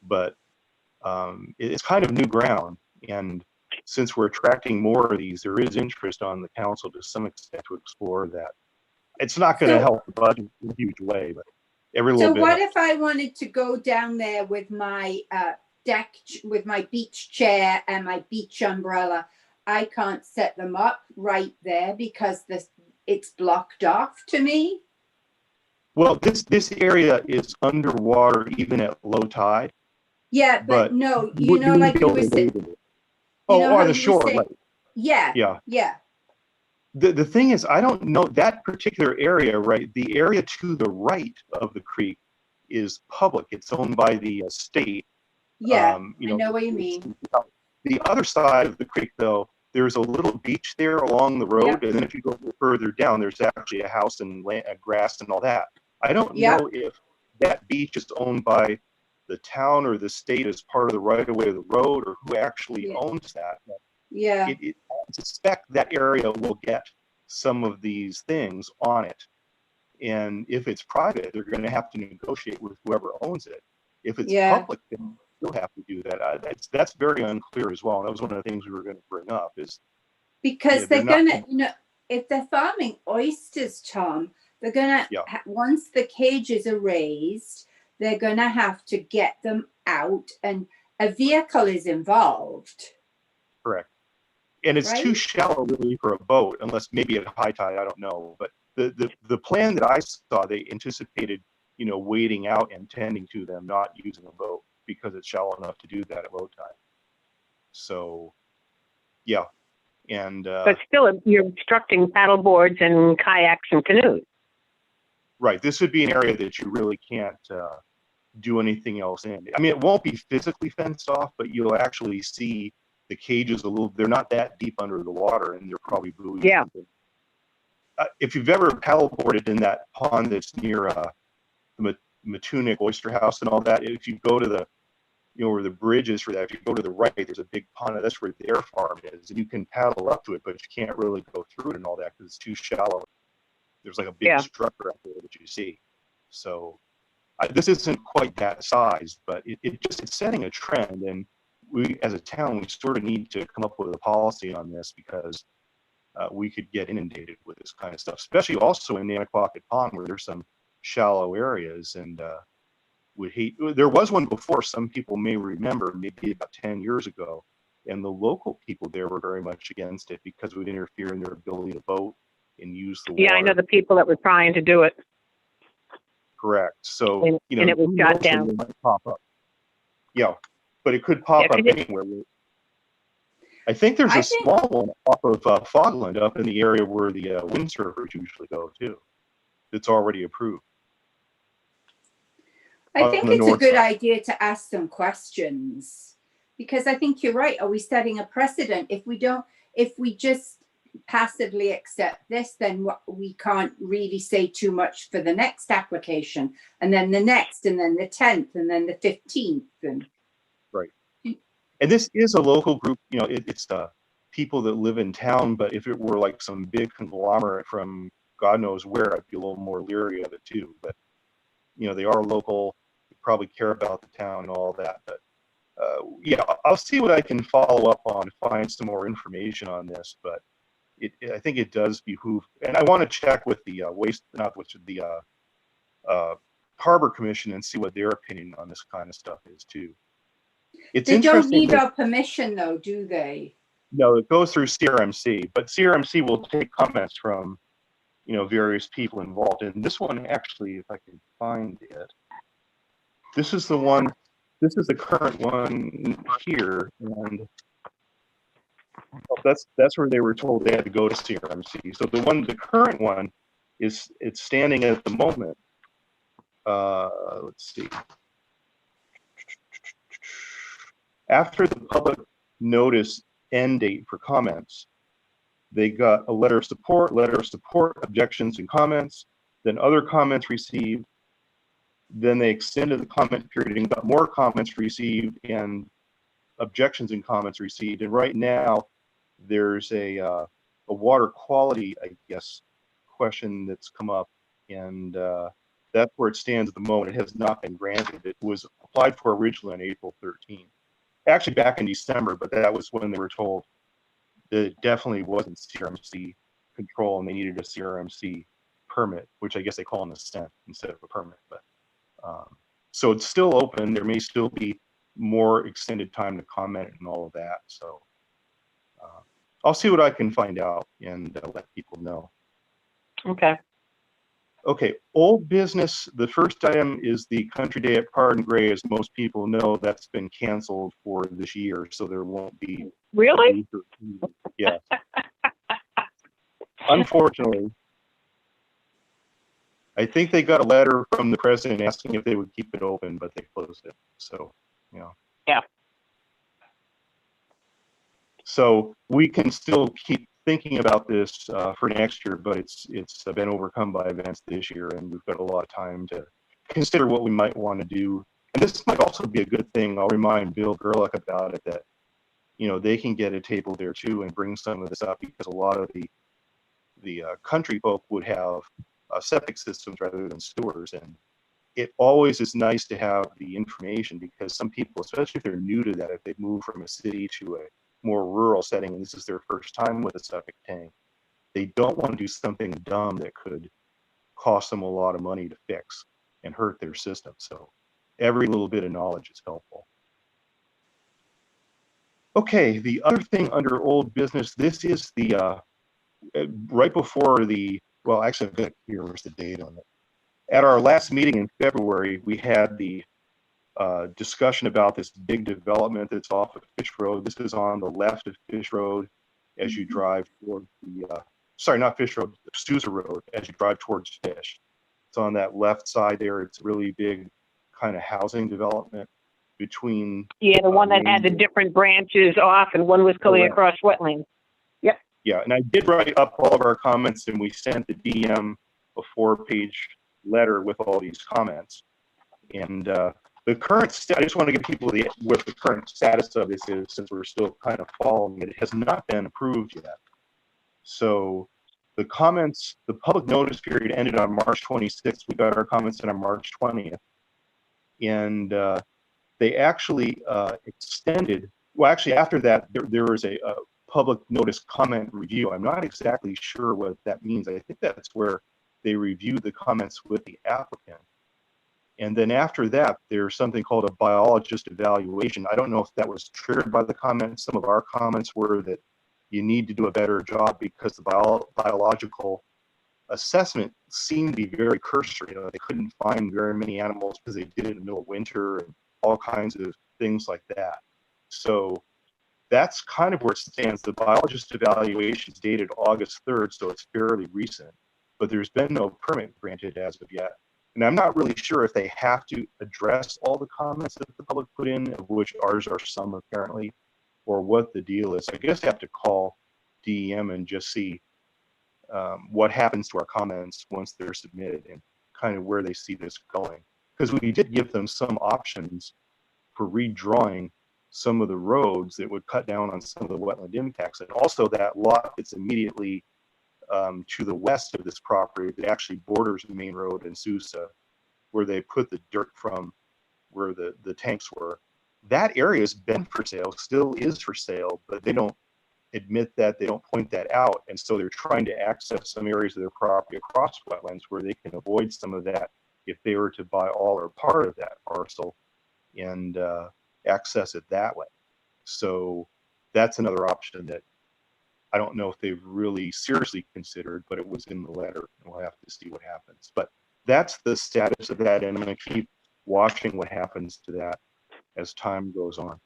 But it's kind of new ground. And since we're attracting more of these, there is interest on the council to some extent to explore that. It's not going to help the budget in a huge way, but every little So bit. what if I wanted to go down there with my deck, with my beach chair and my beach umbrella? I can't set them up right there because it's blocked off to me. Well, this area is underwater even at low tide. Yeah, but no, you know, like you were saying. On the shore, right? Yeah. Yeah. Yeah. The thing is, I don't know that particular area, right? The area to the right of the creek is public. It's owned by the state. Yeah, I know what you mean. The other side of the creek, though, there's a little beach there along the road, and then if you go further down, there's actually a house and land, grass and all that. I don't know if that beach is owned by the town or the state as part of the right of way of the road, or who actually owns that. But I suspect that area will get some of these things on it. And if it's private, they're going to have to negotiate with whoever owns it. If it's public, then you'll have to do that. That's very unclear as well. And that was one of the things we were going to bring up is because they're gonna, if they're farming oysters, Tom, they're gonna once the cages are raised, they're gonna have to get them out, and a vehicle is involved. Correct. And it's too shallow really for a boat, unless maybe at high tide, I don't know. But the plan that I saw, they anticipated, wading out and tending to them, not using a boat because it's shallow enough to do that at low tide. So, yeah. And but still, you're obstructing paddle boards and kayaks and canoes. Right. This would be an area that you really can't do anything else in. I mean, it won't be physically fenced off, but you'll actually see the cages they're not that deep under the water, and they're probably buoys. Yeah. If you've ever paddleboarded in that pond that's near the Matunic Oyster House and all that, if you go to the, where the bridge is for that, if you go to the right, there's a big pond, that's where their farm is, and you can paddle up to it, but you can't really go through it and all that because it's too shallow. There's like a big structure out there that you see. So this isn't quite that size, but it's setting a trend, and we, as a town, we sort of need to come up with a policy on this because we could get inundated with this kind of stuff, especially also in Nanaquacket Pond where there's some shallow areas, and there was one before, some people may remember, maybe about 10 years ago, and the local people there were very much against it because it would interfere in their ability to boat and use the water. Yeah, I know the people that were trying to do it. Correct. So, and it was shot down. Pop up. Yeah, but it could pop up anywhere. I think there's a small one off of Fogland up in the area where the windsurfers usually go too. It's already approved. I think it's a good idea to ask some questions, because I think you're right. Are we setting a precedent? If we just passively accept this, then we can't really say too much for the next application, and then the next, and then the 10th, and then the 15th. Right. And this is a local group, it's the people that live in town, but if it were like some big conglomerate from God knows where, I'd be a little more leery of it too. But, they are local, they probably care about the town and all that. But I'll see what I can follow up on, find some more information on this. But I think it does behoove, and I want to check with the Harbor Commission and see what their opinion on this kind of stuff is too. They don't need our permission though, do they? No, it goes through CRMC, but CRMC will take comments from, various people involved. And this one actually, if I can find it, this is the one, this is the current one here. And that's where they were told they had to go to CRMC. So the current one it's standing at the moment. Let's see. After the public notice end date for comments, they got a letter of support, objections and comments, then other comments received. Then they extended the comment period and got more comments received and objections and comments received. And right now there's a water quality, I guess, question that's come up, and that's where it stands at the moment. It has not been granted. It was applied for originally on April 13th. Actually back in December, but that was when they were told that it definitely wasn't CRMC control and they needed a CRMC permit, which I guess they call an assent instead of a permit. But so it's still open. There may still be more extended time to comment and all of that. So I'll see what I can find out and let people know. Okay. Okay, old business. The first item is the Country Day at Pardon Gray. As most people know, that's been canceled for this year, so there won't be. Really? Yes. Unfortunately, I think they got a letter from the president asking if they would keep it open, but they closed it. So, Yeah. So we can still keep thinking about this for next year, but it's been overcome by events this year, and we've got a lot of time to consider what we might want to do. And this might also be a good thing. I'll remind Bill Gerlach about it, that they can get a table there too and bring some of this up, because a lot of the country folk would have septic systems rather than sewers, and it always is nice to have the information, because some people, especially if they're new to that, if they've moved from a city to a more rural setting and this is their first time with a septic tank, they don't want to do something dumb that could cost them a lot of money to fix and hurt their system. So every little bit of knowledge is helpful. Okay, the other thing under old business, this is the right before the, well, actually I've got here, where's the date on it? At our last meeting in February, we had the discussion about this big development that's off of Fish Road. This is on the left of Fish Road as you drive toward the, sorry, not Fish Road, Sousa Road, as you drive towards Fish. It's on that left side there. It's a really big kind of housing development between. Yeah, the one that had the different branches off and one was going across wetlands. Yep. Yeah, and I did write up all of our comments, and we sent the DM a 4-page letter with all these comments. And the current, I just want to give people what the current status of this is, since we're still kind of following it. It has not been approved yet. So the comments, the public notice period ended on March 26th. We got our comments in on March 20th. And they actually extended, well, actually after that, there was a public notice comment review. I'm not exactly sure what that means. I think that's where they reviewed the comments with the applicant. And then after that, there's something called a biologist evaluation. I don't know if that was triggered by the comments. Some of our comments were that you need to do a better job because the biological assessment seemed to be very cursory. They couldn't find very many animals because they did it in the middle of winter and all kinds of things like that. So that's kind of where it stands. The biologist evaluation is dated August 3rd, so it's fairly recent, but there's been no permit granted as of yet. And I'm not really sure if they have to address all the comments that the public put in, of which ours are some apparently, or what the deal is. I guess you have to call DEM and just see what happens to our comments once they're submitted and kind of where they see this going. Because we did give them some options for redrawing some of the roads that would cut down on some of the wetland impacts. And also that lot that's immediately to the west of this property that actually borders the main road in Sousa, where they put the dirt from where the tanks were. That area has been for sale, still is for sale, but they don't admit that, they don't point that out. And so they're trying to access some areas of their property across wetlands where they can avoid some of that if they were to buy all or part of that parcel and access it that way. So that's another option that I don't know if they've really seriously considered, but it was in the letter, and we'll have to see what happens. But that's the status of that, and I'm going to keep watching what happens to that as time goes on.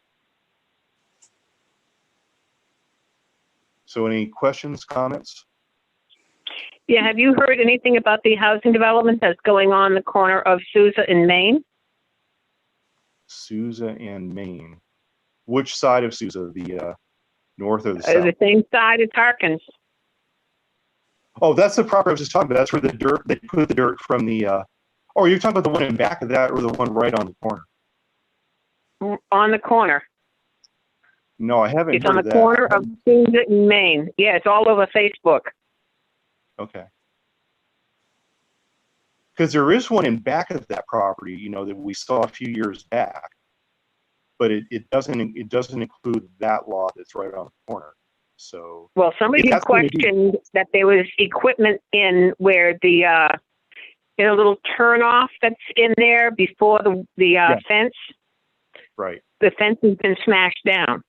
So any questions, comments? Yeah, have you heard anything about the housing development that's going on the corner of Sousa and Maine? Sousa and Maine. Which side of Sousa? The north or the south? The same side as Harkins. Oh, that's the property I was just talking about. That's where the dirt, they put the dirt from the, oh, you're talking about the one in back of that or the one right on the corner? On the corner. No, I haven't It's heard on of the that. corner of Sousa and Maine. Yeah, it's all over Facebook. Okay. Because there is one in back of that property, you know, that we saw a few years back, but it doesn't include that lot that's right on the corner. So Well, somebody that's gonna be- questioned that there was equipment in where the in a little turnoff that's in there before the fence. right. The fence has been smashed down,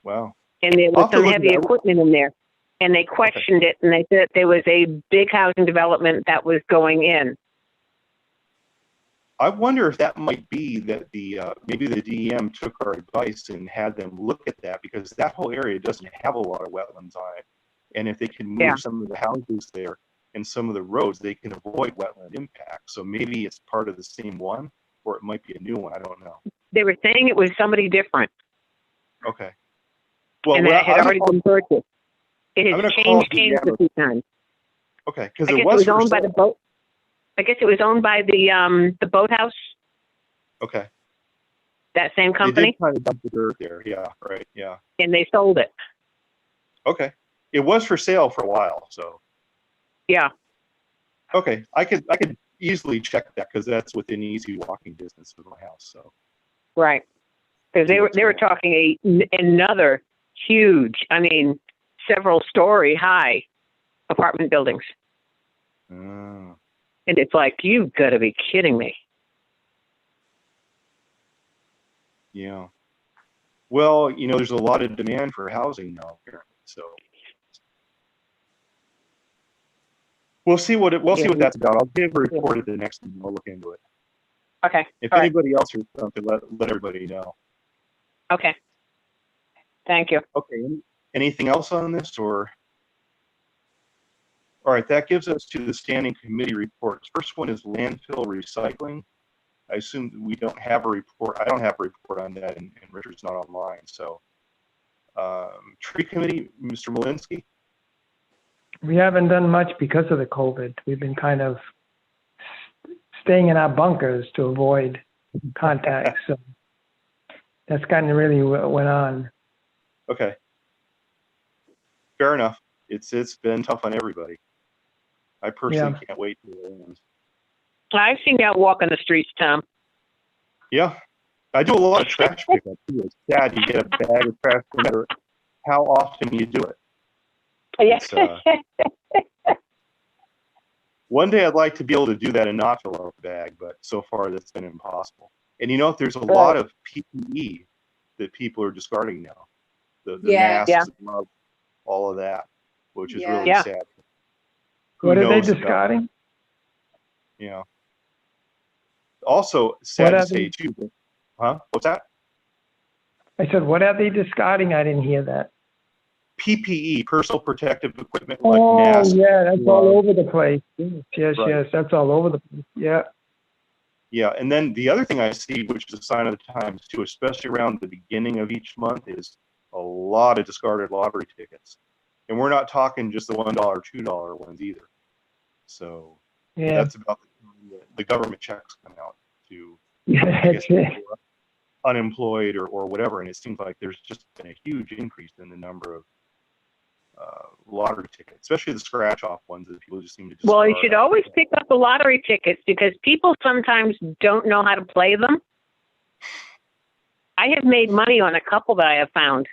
Wow. and there I'll was have to some look heavy at that. equipment in there. And they questioned it, and they said there was a big housing development that was going in. I wonder if that might be that the maybe the DEM took our advice and had them look at that, because that whole area doesn't have a lot of wetlands on it. And if they can move Yeah. some of the houses there and some of the roads, they can avoid wetland impact. So maybe it's part of the same one, or it might be a new one. I don't know. They were saying it was somebody different, Okay. Well, and that it had already been purchased. It I'm has gonna call changed hands a few times. okay, because I it guess was it was for owned by the sale. boat. I guess it was owned by the boathouse. Okay. That same They company, did kind of dump the dirt there. Yeah. Right. Yeah. and they sold it. Okay. It was for sale for a while. So. Yeah. Okay. I could easily check that because that's within easy walking distance of my house. So. Right. Because they were talking another huge, I mean, several story high apartment buildings. Mm. And it's like, you've got to be kidding me. Yeah. Well, you know, there's a lot of demand for housing now, apparently. So we'll see what that's about. I'll give a report at the next meeting. I'll look into it. Okay. If All right. anybody else hears something, let everybody know. Okay. Thank you. Okay. Anything else on this, or? All right, that gives us to the standing committee reports. First one is landfill recycling. I assume we don't have a report. I don't have a report on that, and Richard's not online. So, tree committee, Mr. Malinsky. We haven't done much because of the COVID. We've been kind of staying in our bunkers to avoid contact. So that's kind of really what went on. Okay. Fair enough. It's been tough on everybody. I personally can't wait till it ends. I've seen you out walking the streets, Tom. Yeah. I do a lot of trash pickup too. It's sad you get a bag of trash no matter how often you do it. Yes. One day I'd like to be able to do that and not fill out the bag, but so far that's been impossible. And you know, there's a lot of PPE that people are discarding now. The masks, the gloves, all of that, which is really sad. What are they discarding? Yeah. Also sad to say too, but, huh? What's that? I said, what are they discarding? I didn't hear that. PPE, personal protective equipment, like masks. Oh, yeah, that's all over the place. Yes, Right. yes, that's all over the place. Yeah. Yeah, and then the other thing I see, which is a sign of the times too, especially around the beginning of each month, is a lot of discarded lottery tickets. And we're not talking just the $1, $2 ones either. So that's about the government checks come out to I guess, people who are unemployed or whatever. And it seems like there's just been a huge increase in the number of lottery tickets, especially the scratch off ones that people just seem to discard. Well, you should always pick up the lottery tickets because people sometimes don't know how to play them. I have made money on a couple that I have found.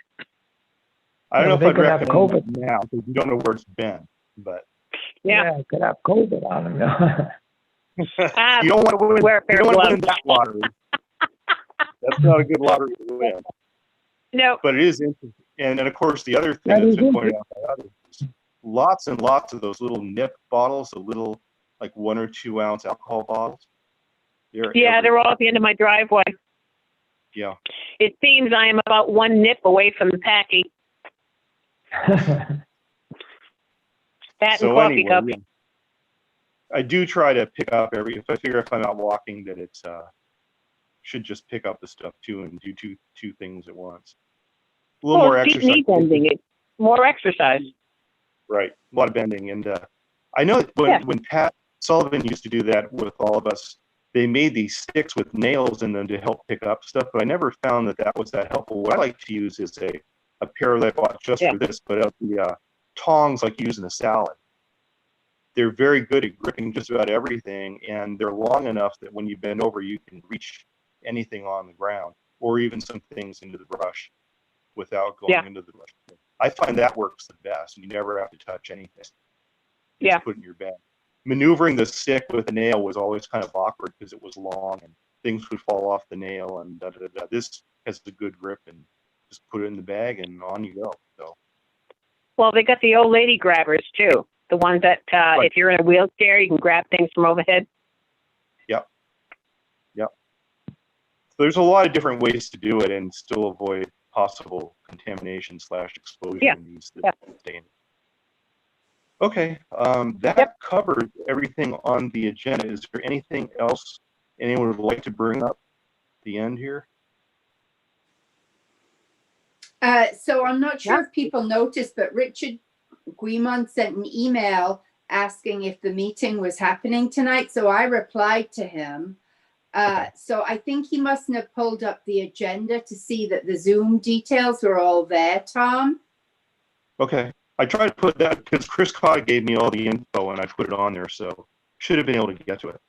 I don't know if I'd could have recommend COVID it now because you don't know where it's been, but it could have COVID on them. you don't want to win. Wear a pair You don't of want to win gloves. that lottery. That's not a good lottery to win. No. But it is interesting. And then, of course, the other thing That that's is been pointed out by others, lots and lots of those little nip bottles, the little like 1 or 2 ounce alcohol bottles. Yeah, they're all at the end of my driveway. Yeah. It seems I am about one nip away from the packing. That and coffee cup. Yeah. I do try to pick up if I figure if I'm out walking that it's should just pick up the stuff too and do two things at once. A little more It's exercise. knee bending. It's more exercise. Right, a lot of bending, and I know that when Pat Sullivan used to do that with all of us, they made these sticks with nails in them to help pick up stuff, but I never found that was that helpful. What I like to use is a pair that I bought just for this, but of the tongs like you use in a salad. They're very good at gripping just about everything, and they're long enough that when you bend over, you can reach anything on the ground or even some things into the brush without going into the brush. I find that works the best. You never have to touch anything. You just put it in your bag. Maneuvering the stick with a nail was always kind of awkward because it was long and things would fall off the nail and da da da. This has a good grip and just put it in the bag and on you go. So. Well, they got the old lady grabbers too. The ones that if you're in a wheelchair, you can grab things from overhead. Yep. Yep. So there's a lot of different ways to do it and still avoid possible contamination / exposure in these stains. Okay, that covers everything on the agenda. Is there anything else anyone would like to bring up at the end here? So I'm not sure if people noticed, but Richard Guimond sent an email asking if the meeting was happening tonight. So I replied to him. So I think he mustn't have pulled up the agenda to see that the Zoom details were all there, Tom. Okay. I tried to put that because Chris Codd gave me all the info and I put it on there, so should have been able to get to it.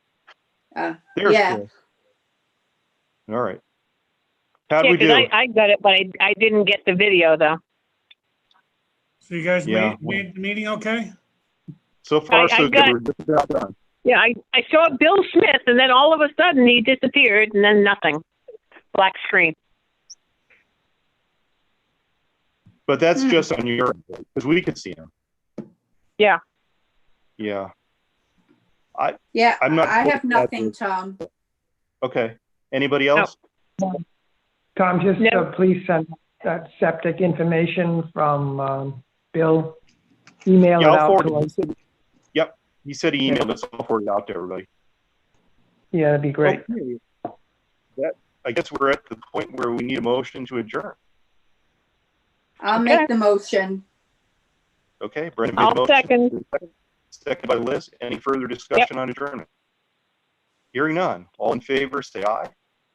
There's Chris. All right. How'd we do? I got it, but I didn't get the video though. So you guys made the meeting okay? So far, so good. We're just about done. Yeah, I saw Bill Smith, and then all of a sudden he disappeared, and then nothing. Black screen. But that's just on your end, because we could see him. Yeah. Yeah. I'm not. I have sure nothing, Tom. Okay. Anybody else? No. Tom, just please send that septic information from Bill. Email it out to us. Yep. He said he emailed us. I'll forward it out to everybody. Yeah, that'd be great. Okay. I guess we're at the point where we need a motion to adjourn. I'll make the motion. Okay, Brendan made the motion. Second by Liz. Any further discussion on adjournment? Hearing none. All in favor, say aye.